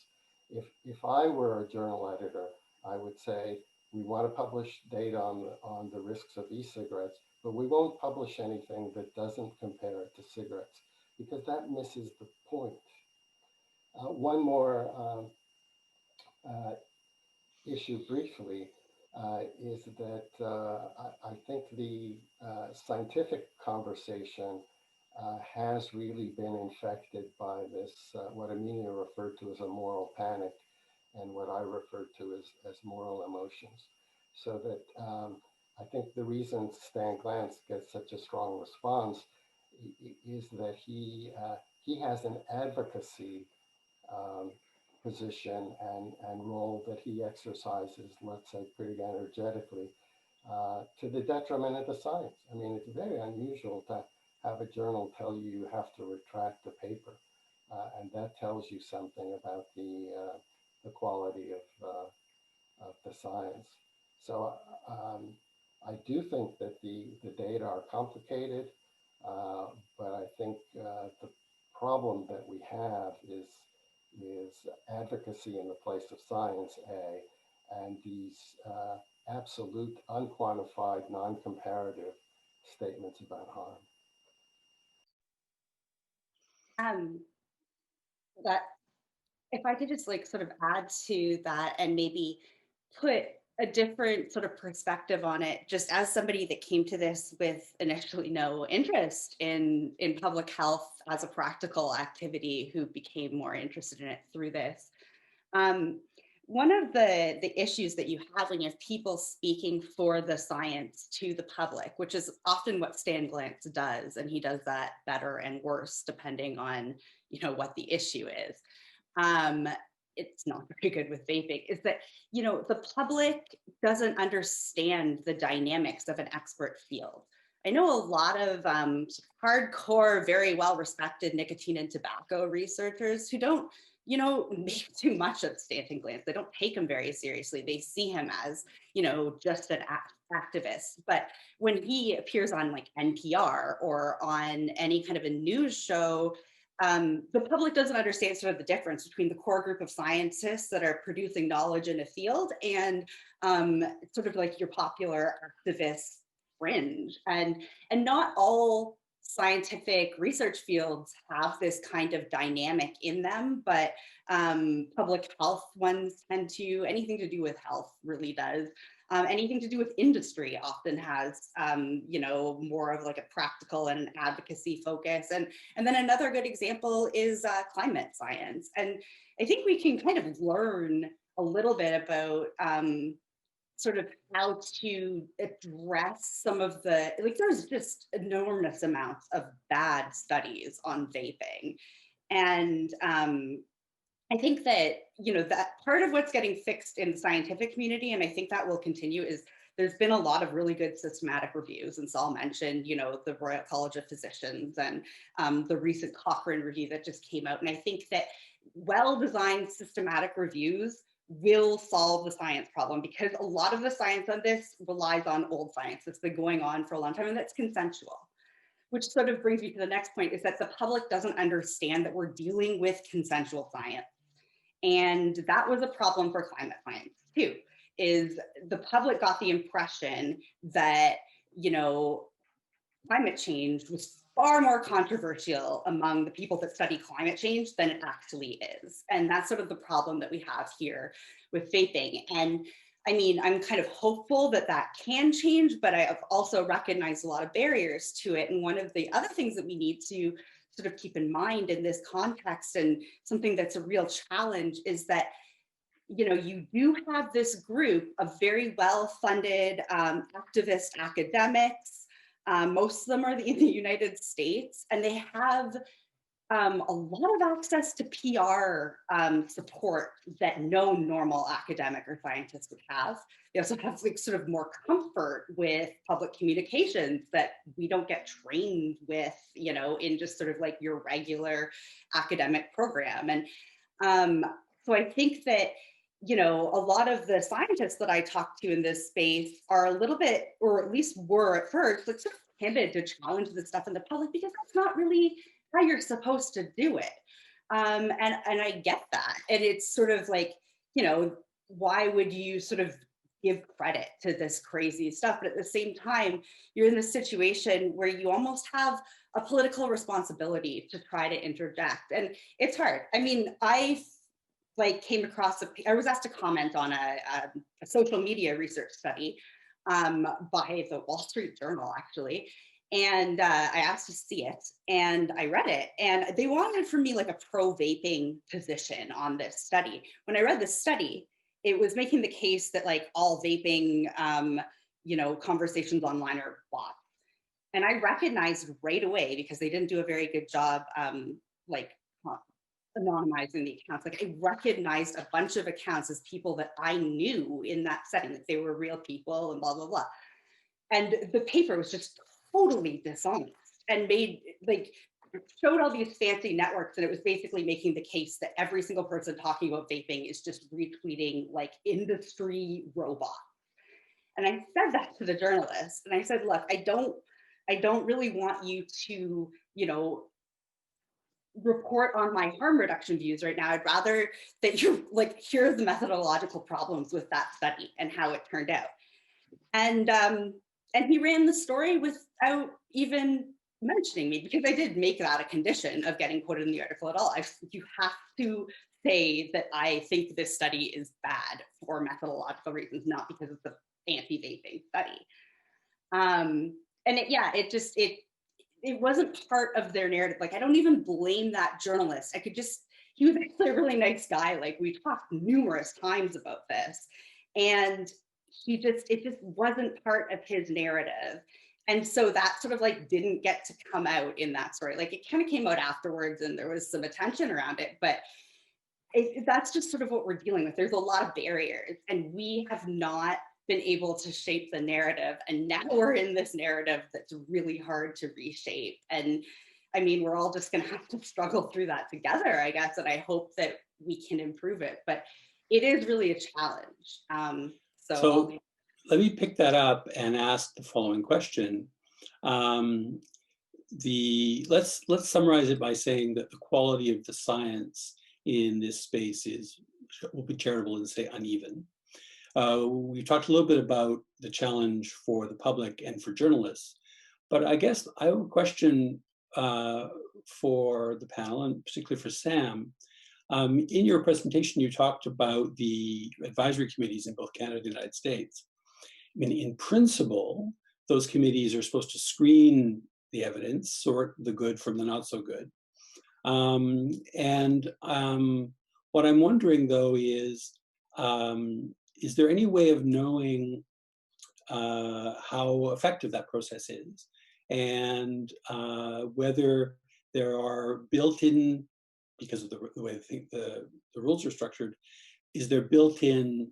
If I were a journal editor, I would say, we want to publish data on the risks of e-cigarettes, but we won't publish anything that doesn't compare it to cigarettes, because that misses the point. One more issue briefly is that I think the scientific conversation has really been infected by this, what Amelia referred to as a moral panic, and what I referred to as moral emotions. So that I think the reason Stan Glantz gets such a strong response is that he has an advocacy position and role that he exercises, let's say, pretty energetically, to the detriment of the science. I mean, it's very unusual to have a journal tell you you have to retract the paper, and that tells you something about the quality of the science. So I do think that the data are complicated, but I think the problem that we have is advocacy in the place of science, and these absolute, unquantified, non-comparative statements about harm. That if I could just sort of add to that and maybe put a different sort of perspective on it, just as somebody that came to this with initially no interest in public health as a practical activity, who became more interested in it through this. One of the issues that you have when you have people speaking for the science to the public, which is often what Stan Glantz does, and he does that better and worse depending on what the issue is. It's not very good with vaping, is that the public doesn't understand the dynamics of an expert field. I know a lot of hardcore, very well-respected nicotine and tobacco researchers who don't make too much of Stanton Glantz. They don't take him very seriously. They see him as, just an activist. But when he appears on NPR or on any kind of a news show, the public doesn't understand sort of the difference between the core group of scientists that are producing knowledge in a field and sort of your popular activist fringe. And not all scientific research fields have this kind of dynamic in them, but public health ones tend to, anything to do with health really does. Anything to do with industry often has, more of a practical and an advocacy focus. And then another good example is climate science. And I think we can kind of learn a little bit about sort of how to address some of the, like, there's just enormous amounts of bad studies on vaping. And I think that, that part of what's getting fixed in the scientific community, and I think that will continue, is there's been a lot of really good systematic reviews. And Saul mentioned, the Royal College of Physicians and the recent Cochrane review that just came out. And I think that well-designed systematic reviews will solve the science problem, because a lot of the science on this relies on old science that's been going on for a long time, and that's consensual. Which sort of brings me to the next point, is that the public doesn't understand that we're dealing with consensual science. And that was a problem for climate science too, is the public got the impression that, climate change was far more controversial among the people that study climate change than it actually is. And that's sort of the problem that we have here with vaping. And I mean, I'm kind of hopeful that that can change, but I have also recognized a lot of barriers to it. And one of the other things that we need to sort of keep in mind in this context, and something that's a real challenge, is that, you do have this group of very well-funded activist academics. Most of them are in the United States, and they have a lot of access to PR support that no normal academic or scientist would have. They also have like sort of more comfort with public communications that we don't get trained with, in just sort of like your regular academic program. And so I think that, a lot of the scientists that I talk to in this space are a little bit, or at least were at first, like sort of timid to challenge this stuff in the public, because that's not really how you're supposed to do it. And I get that. And it's sort of like, why would you sort of give credit to this crazy stuff? But at the same time, you're in this situation where you almost have a political responsibility to try to interject. And it's hard. I mean, I came across, I was asked to comment on a social media research study by the Wall Street Journal, actually. And I asked to see it, and I read it, and they wanted from me like a pro-vaping position on this study. When I read this study, it was making the case that like all vaping, conversations online are bots. And I recognized right away, because they didn't do a very good job, anonymizing the accounts. Like, I recognized a bunch of accounts as people that I knew in that setting, that they were real people and blah, blah, blah. And the paper was just totally dishonest and showed all these fancy networks. And it was basically making the case that every single person talking about vaping is just retweeting like industry robots. And I said that to the journalist. And I said, look, I don't really want you to, report on my harm reduction views right now. I'd rather that you here are the methodological problems with that study and how it turned out. And he ran the story without even mentioning me, because I did make that a condition of getting quoted in the article at all. You have to say that I think this study is bad for methodological reasons, not because it's an anti-vaping study. It wasn't part of their narrative. Like, I don't even blame that journalist. He was actually a really nice guy. Like, we talked numerous times about this, and it just wasn't part of his narrative. And so that sort of didn't get to come out in that story. Like, it kind of came out afterwards and there was some attention around it, but that's just sort of what we're dealing with. There's a lot of barriers, and we have not been able to shape the narrative. And now we're in this narrative that's really hard to reshape. And I mean, we're all just gonna have to struggle through that together, I guess. And I hope that we can improve it, but it is really a challenge. So let me pick that up and ask the following question. Let's summarize it by saying that the quality of the science in this space will be charitable and say uneven. We talked a little bit about the challenge for the public and for journalists, but I guess I have a question for the panel, and particularly for Sam. In your presentation, you talked about the advisory committees in both Canada and the United States. I mean, in principle, those committees are supposed to screen the evidence, sort the good from the not so good. What I'm wondering, though, is is there any way of knowing how effective that process is, and whether there are built-in, because of the way the rules are structured, is there built-in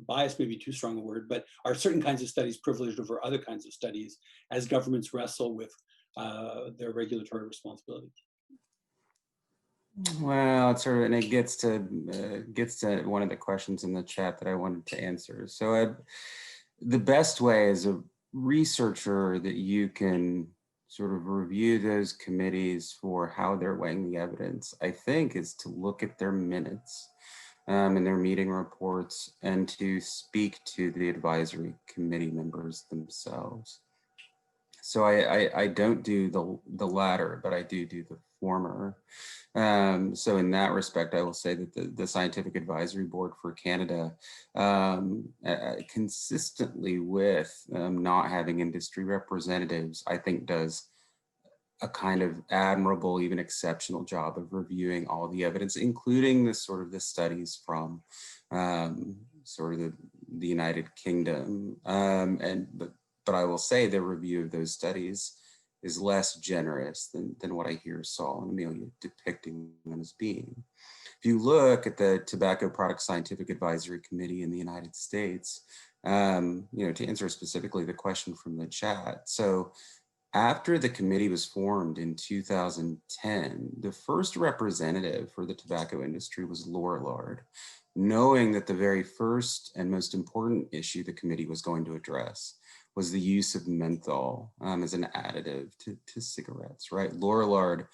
bias, maybe too strong a word, but are certain kinds of studies privileged over other kinds of studies as governments wrestle with their regulatory responsibilities? Well, it's sort of, and it gets to one of the questions in the chat that I wanted to answer. So the best way as a researcher that you can sort of review those committees for how they're weighing the evidence, I think, is to look at their minutes and their meeting reports, and to speak to the advisory committee members themselves. So I don't do the latter, but I do the former. So in that respect, I will say that the Scientific Advisory Board for Canada, consistently with not having industry representatives, I think does a kind of admirable, even exceptional job of reviewing all the evidence, including the studies from sort of the United Kingdom. But I will say the review of those studies is less generous than what I hear Saul and Amelia depicting them as being. If you look at the Tobacco Product Scientific Advisory Committee in the United States, to answer specifically the question from the chat, so after the committee was formed in 2010, the first representative for the tobacco industry was Lorillard, knowing that the very first and most important issue the committee was going to address was the use of menthol as an additive to cigarettes, right? Lorillard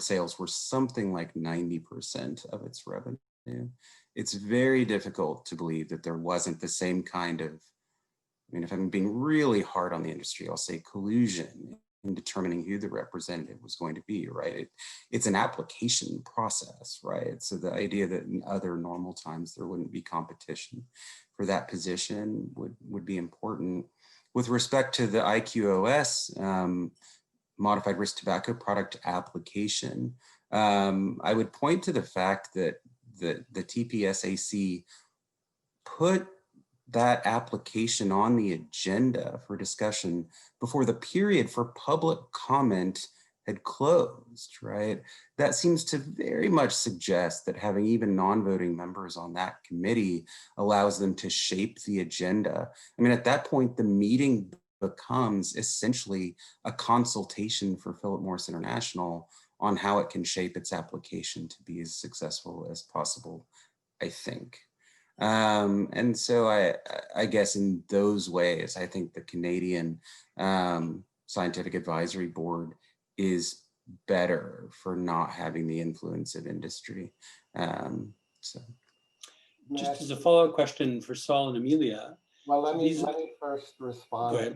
sales were something like 90% of its revenue. It's very difficult to believe that there wasn't the same kind of, if I'm being really hard on the industry, I'll say collusion in determining who the representative was going to be, right? It's an application process, right? So the idea that in other normal times there wouldn't be competition for that position would be important. With respect to the IQOS, modified risk tobacco product application, I would point to the fact that the TPSAC put that application on the agenda for discussion before the period for public comment had closed, right? That seems to very much suggest that having even non-voting members on that committee allows them to shape the agenda. At that point, the meeting becomes essentially a consultation for Philip Morris International on how it can shape its application to be as successful as possible, I think. And so I guess in those ways, I think the Canadian Scientific Advisory Board is better for not having the influence of industry. So. Just as a follow-up question for Saul and Amelia. Well, let me first respond to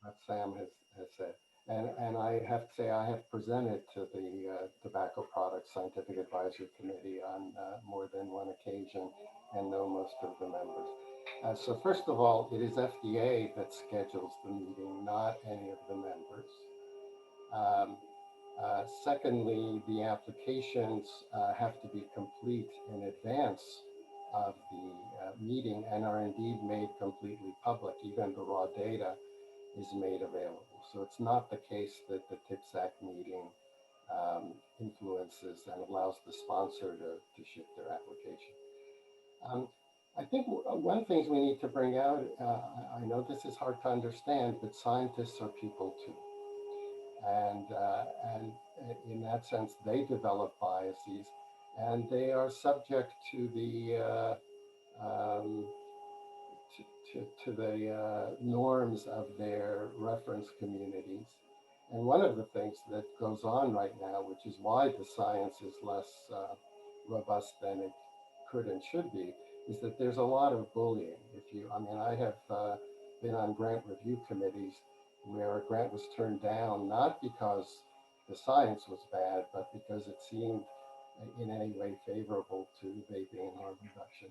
what Sam has said. And I have to say, I have presented to the Tobacco Products Scientific Advisory Committee on more than one occasion, and know most of the members. So first of all, it is FDA that schedules the meeting, not any of the members. Secondly, the applications have to be complete in advance of the meeting and are indeed made completely public. Even the raw data is made available. So it's not the case that the TPSAC meeting influences and allows the sponsor to shift their application. I think one thing we need to bring out, I know this is hard to understand, but scientists are people too. And in that sense, they develop biases, and they are subject to the norms of their reference communities. And one of the things that goes on right now, which is why the science is less robust than it could and should be, is that there's a lot of bullying. I have been on grant review committees where a grant was turned down, not because the science was bad, but because it seemed in any way favorable to vaping and harm reduction.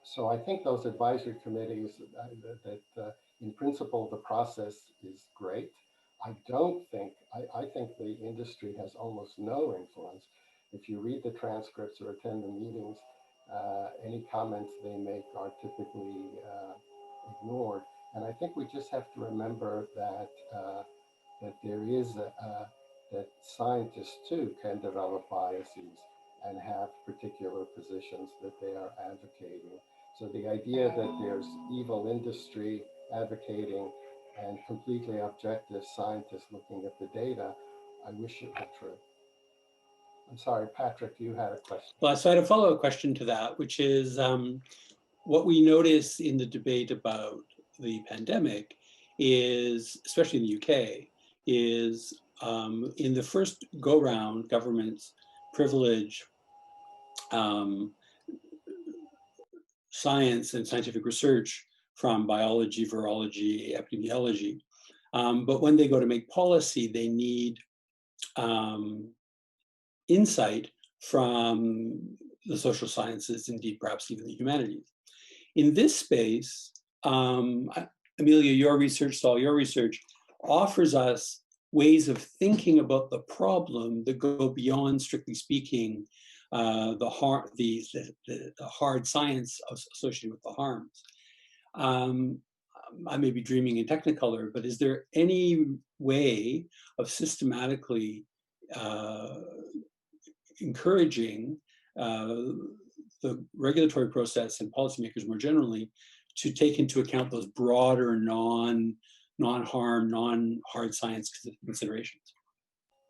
So I think those advisory committees, that in principle, the process is great. I think the industry has almost no influence. If you read the transcripts or attend the meetings, Any comments they make are typically ignored. And I think we just have to remember that that there is that scientists too can develop biases and have particular positions that they are advocating. So the idea that there's evil industry advocating and completely objective scientists looking at the data, I wish it were true. I'm sorry, Patrick, you had a question. Well, so I had a follow-up question to that, which is what we notice in the debate about the pandemic is, especially in the UK, is in the first go-round, governments privilege science and scientific research from biology, virology, epidemiology. But when they go to make policy, they need insight from the social sciences, indeed perhaps even the humanities. In this space, Amelia, your research, Saul, your research offers us ways of thinking about the problem that go beyond, strictly speaking, the hard science associated with the harms. I may be dreaming in Technicolor, but is there any way of systematically encouraging the regulatory process and policymakers more generally to take into account those broader non-harm, non-hard science considerations?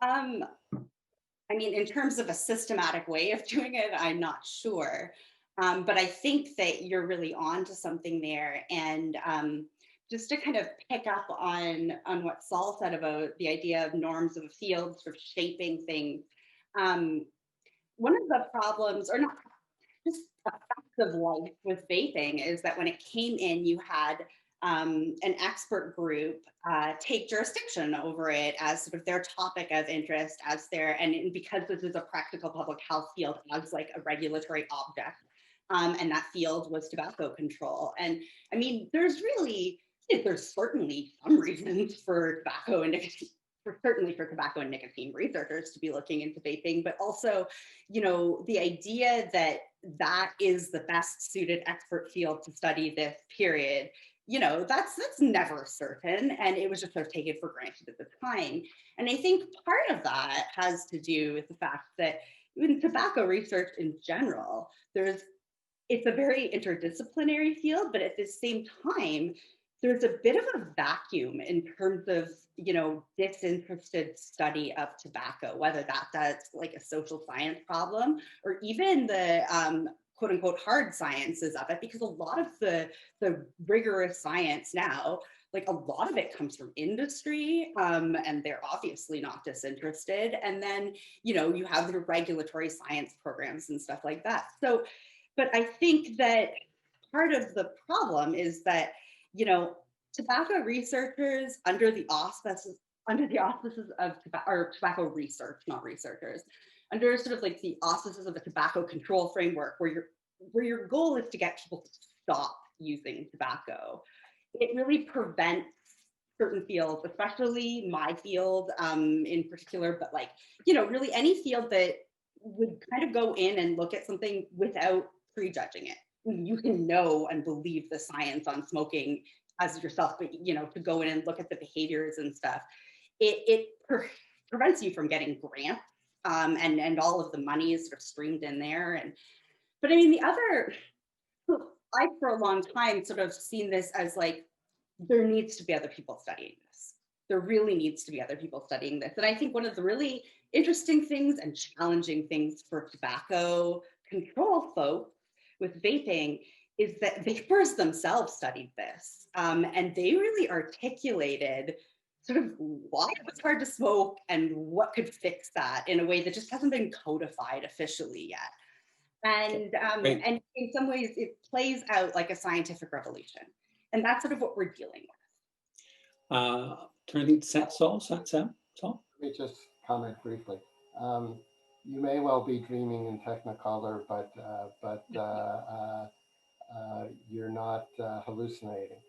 I mean, in terms of a systematic way of doing it, I'm not sure. But I think that you're really on to something there. And just to kind of pick up on what Saul said about the idea of norms of a field sort of shaping things, one of the problems, or not just a fact of life with vaping, is that when it came in, you had an expert group take jurisdiction over it as sort of their topic of interest, as and because this is a practical public health field, as like a regulatory object. And that field was tobacco control. And I mean, there's certainly some reasons for tobacco and nicotine, certainly for tobacco and nicotine researchers to be looking into vaping, but also, you know, the idea that that is the best suited expert field to study this period, you know, that's never certain, and it was just sort of taken for granted at the time. And I think part of that has to do with the fact that in tobacco research in general, it's a very interdisciplinary field, but at the same time, there's a bit of a vacuum in terms of, you know, disinterested study of tobacco, whether that's like a social science problem or even the quote unquote hard sciences of it, because a lot of the rigorous science now, like a lot of it comes from industry, and they're obviously not disinterested. And then, you know, you have the regulatory science programs and stuff like that. So, but I think that part of the problem is that, you know, tobacco researchers under the auspices of tobacco research, not researchers, under sort of like the auspices of a tobacco control framework, where your goal is to get people to stop using tobacco, it really prevents certain fields, especially my field in particular, but like, you know, really any field that would kind of go in and look at something without prejudging it. You can know and believe the science on smoking as yourself, but, you know, to go in and look at the behaviors and stuff, it prevents you from getting grants, and all of the money is sort of streamed in there. But I mean, I for a long time sort of seen this as like, there needs to be other people studying this. There really needs to be other people studying this. And I think one of the really interesting things and challenging things for tobacco control folks with vaping is that vapers themselves studied this, and they really articulated sort of why it was hard to smoke and what could fix that in a way that just hasn't been codified officially yet. And and in some ways, it plays out like a scientific revolution, and that's sort of what we're dealing with. Turning to Saul. Sam? Saul? Let me just comment briefly. You may well be dreaming in Technicolor, but you're not hallucinating,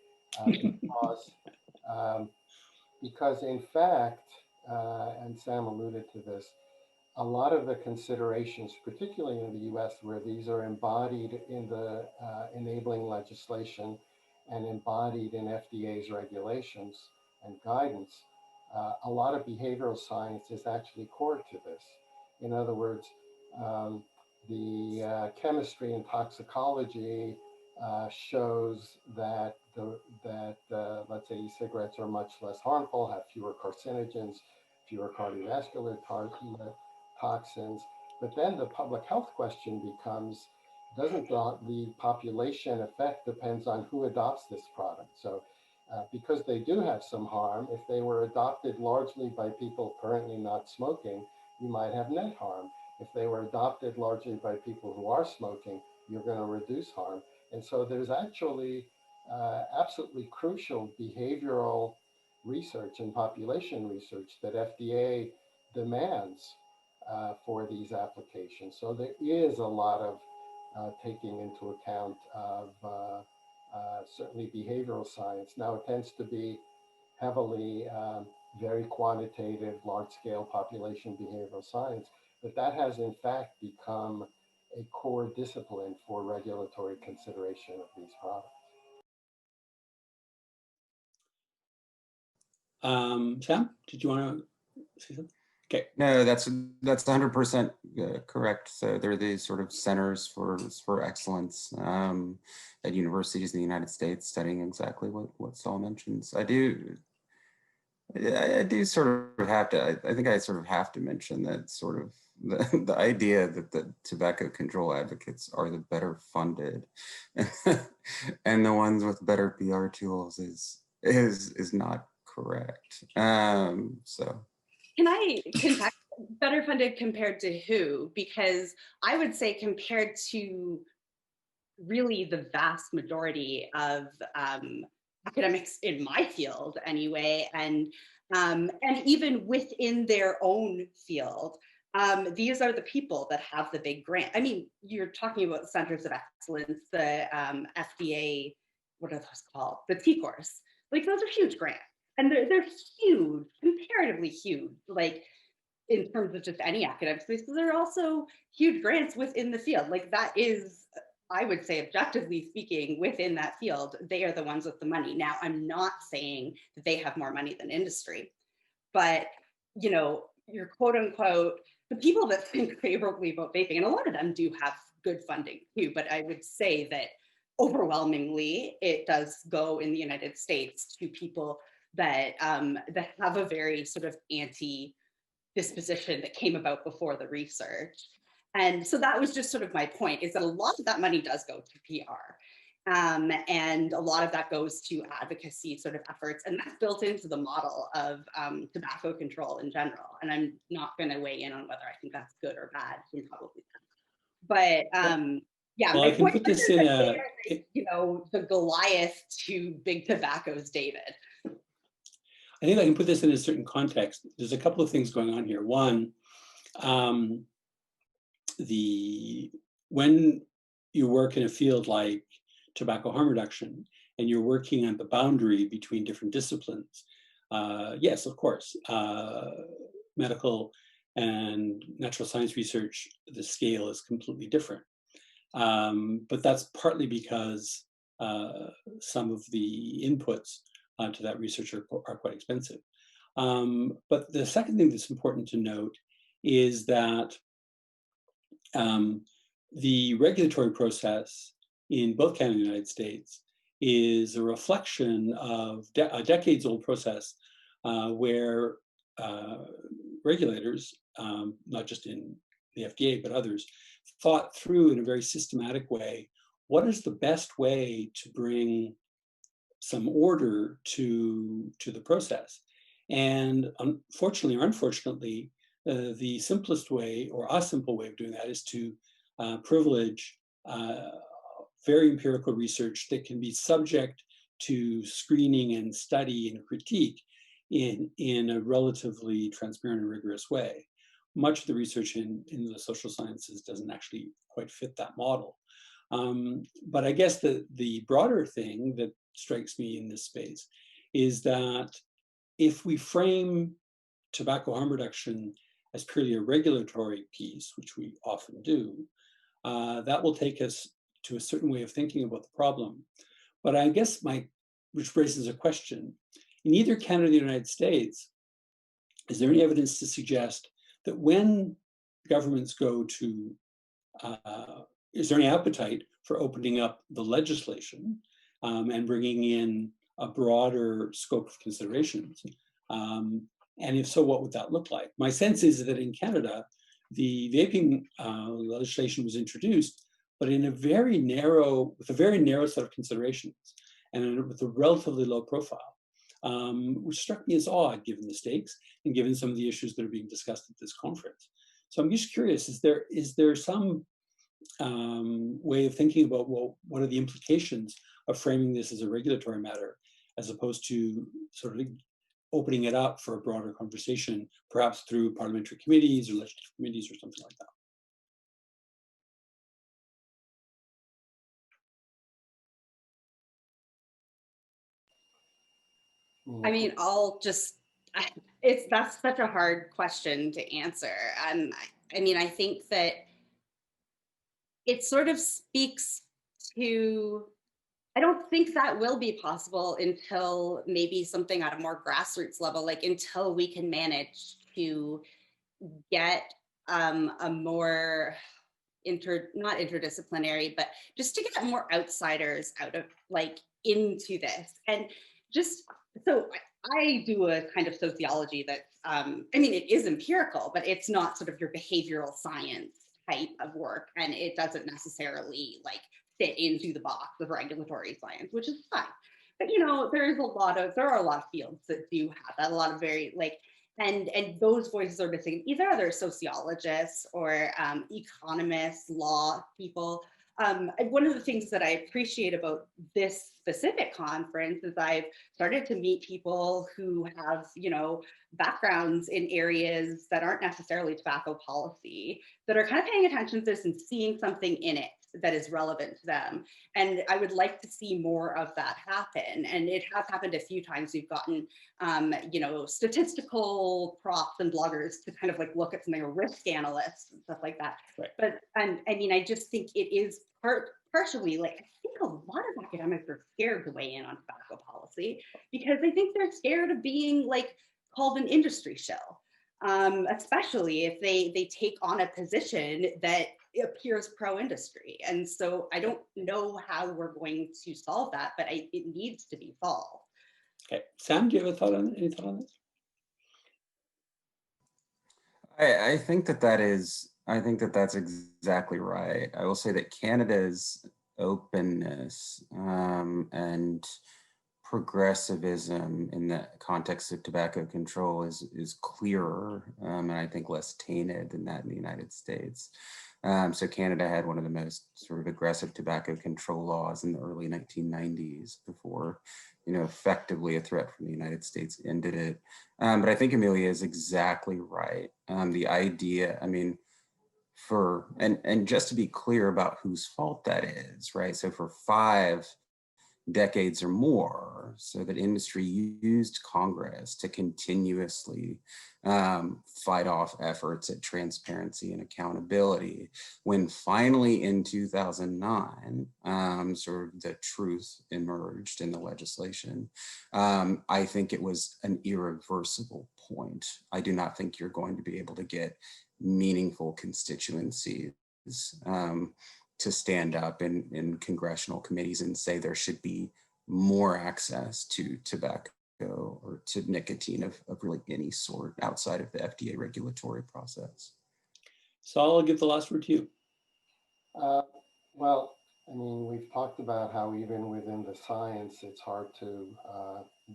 because in fact, and Sam alluded to this, a lot of the considerations, particularly in the US, where these are embodied in the enabling legislation and embodied in FDA's regulations and guidance, a lot of behavioral science is actually core to this. In other words, the chemistry and toxicology shows that let's say e-cigarettes are much less harmful, have fewer carcinogens, fewer cardiovascular toxins. But then the public health question becomes, doesn't the population effect depends on who adopts this product? So because they do have some harm, if they were adopted largely by people currently not smoking, you might have net harm. If they were adopted largely by people who are smoking, you're going to reduce harm. And so there's actually absolutely crucial behavioral research and population research that FDA demands for these applications. So there is a lot of taking into account of certainly behavioral science. Now it tends to be heavily very quantitative, large-scale population behavioral science, but that has in fact become a core discipline for regulatory consideration of these products. Sam, did you want to say something? Okay. No, that's 100% correct. So there are these sort of centers for excellence at universities in the United States studying exactly what Saul mentions. I do sort of have to, I think I sort of have to mention that sort of the idea that the tobacco control advocates are the better funded and the ones with better PR tools is not correct. So. Can I contact better funded compared to who? Because I would say compared to really the vast majority of academics in my field anyway, and even within their own field, these are the people that have the big grant. I mean, you're talking about centers of excellence, the FDA, what are those called? The T-Course. Like those are huge grants. And they're huge, comparatively huge, like in terms of just any academic space, but there are also huge grants within the field. Like that is, I would say, objectively speaking, within that field, they are the ones with the money. Now, I'm not saying that they have more money than industry, but you know, your quote unquote, the people that think favorably about vaping, and a lot of them do have good funding too, but I would say that overwhelmingly it does go in the United States to people that that have a very sort of anti-disposition that came about before the research. And so that was just sort of my point, is that a lot of that money does go to PR. And a lot of that goes to advocacy sort of efforts, and that's built into the model of tobacco control in general. And I'm not going to weigh in on whether I think that's good or bad. You probably can. But yeah, well, my I can point put this is in that a, they are, like, you know, the Goliath to Big Tobacco's David. I think I can put this in a certain context. There's a couple of things going on here. One, when you work in a field like tobacco harm reduction and you're working on the boundary between different disciplines, yes, of course, medical and natural science research, the scale is completely different. But that's partly because some of the inputs to that research are quite expensive. But the second thing that's important to note is that the regulatory process in both Canada and the United States is a reflection of a decades-old process where regulators, not just in the FDA, but others, thought through in a very systematic way, what is the best way to bring some order to the process? And unfortunately or unfortunately, the simplest way, or a simple way of doing that, is to privilege very empirical research that can be subject to screening and study and critique in a relatively transparent and rigorous way. Much of the research in the social sciences doesn't actually quite fit that model. But I guess the broader thing that strikes me in this space is that if we frame tobacco harm reduction as purely a regulatory piece, which we often do, that will take us to a certain way of thinking about the problem. But I guess which raises a question. In either Canada or the United States, is there any evidence to suggest that when governments go to, is there any appetite for opening up the legislation and bringing in a broader scope of considerations? And if so, what would that look like? My sense is that in Canada, the vaping legislation was introduced, but in a very narrow, with a very narrow set of considerations and with a relatively low profile, which struck me as odd given the stakes and given some of the issues that are being discussed at this conference. So I'm just curious, is there some way of thinking about, well, what are the implications of framing this as a regulatory matter, as opposed to sort of opening it up for a broader conversation, perhaps through parliamentary committees or legislative committees or something like that? I mean, that's such a hard question to answer. I mean, I think that it sort of speaks to, I don't think that will be possible until maybe something at a more grassroots level, like until we can manage to get a more not interdisciplinary, but just to get more outsiders out of into this. And just so I do a kind of sociology that, I mean, it is empirical, but it's not sort of your behavioral science type of work. And it doesn't necessarily fit into the box of regulatory science, which is fine. But there are a lot of fields that do have that, a lot of very and those voices are missing. Either other sociologists or economists, law people. One of the things that I appreciate about this specific conference is I've started to meet people who have, backgrounds in areas that aren't necessarily tobacco policy, that are kind of paying attention to this and seeing something in it that is relevant to them. And I would like to see more of that happen. And it has happened a few times. We've gotten, statistical profs and bloggers to kind of look at something, or risk analysts and stuff like that. Right. But I mean, I just think it is partially I think a lot of academics are scared to weigh in on tobacco policy because they think they're scared of being called an industry shill, especially if they take on a position that appears pro-industry. And so I don't know how we're going to solve that, but it needs to be solved. Okay, Sam, do you have any thought on this? I think that's exactly right. I will say that Canada's openness and progressivism in the context of tobacco control is clearer and I think less tainted than that in the United States. So Canada had one of the most sort of aggressive tobacco control laws in the early 1990s before, effectively a threat from the United States ended it. But I think Amelia is exactly right. The idea, I mean, and just to be clear about whose fault that is, right? So for 5 decades or more, so that industry used Congress to continuously fight off efforts at transparency and accountability. When finally in 2009, sort of the truth emerged in the legislation, I think it was an irreversible point. I do not think you're going to be able to get meaningful constituencies to stand up in congressional committees and say there should be more access to tobacco or to nicotine of really any sort outside of the FDA regulatory process. So I'll give the last word to you. Well, I mean, we've talked about how even within the science, it's hard to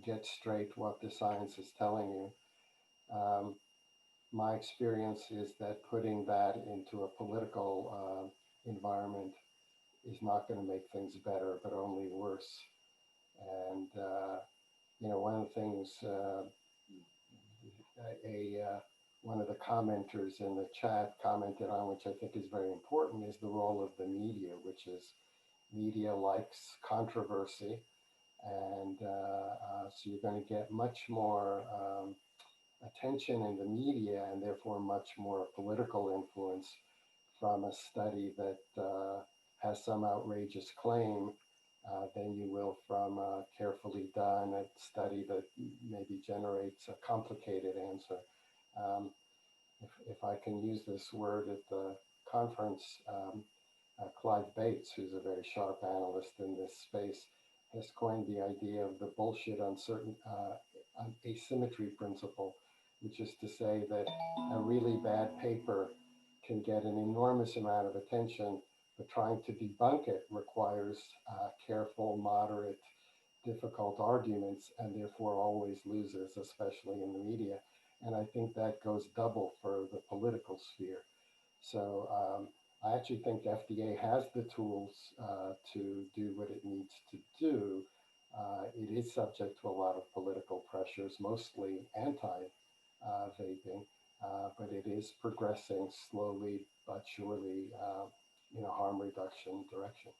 get straight what the science is telling you. My experience is that putting that into a political environment is not going to make things better, but only worse. And, one of the things, one of the commenters in the chat commented on, which I think is very important, is the role of the media, which is media likes controversy. And so you're going to get much more attention in the media and therefore much more political influence from a study that has some outrageous claim than you will from a carefully done study that maybe generates a complicated answer. If I can use this word at the conference, Clive Bates, who's a very sharp analyst in this space, has coined the idea of the bullshit asymmetry principle, which is to say that a really bad paper can get an enormous amount of attention, but trying to debunk it requires careful, moderate, difficult arguments, and therefore always loses, especially in the media. And I think that goes double for the political sphere. So I actually think FDA has the tools to do what it needs to do. It is subject to a lot of political pressures, mostly anti-vaping, but it is progressing slowly but surely in a harm reduction direction.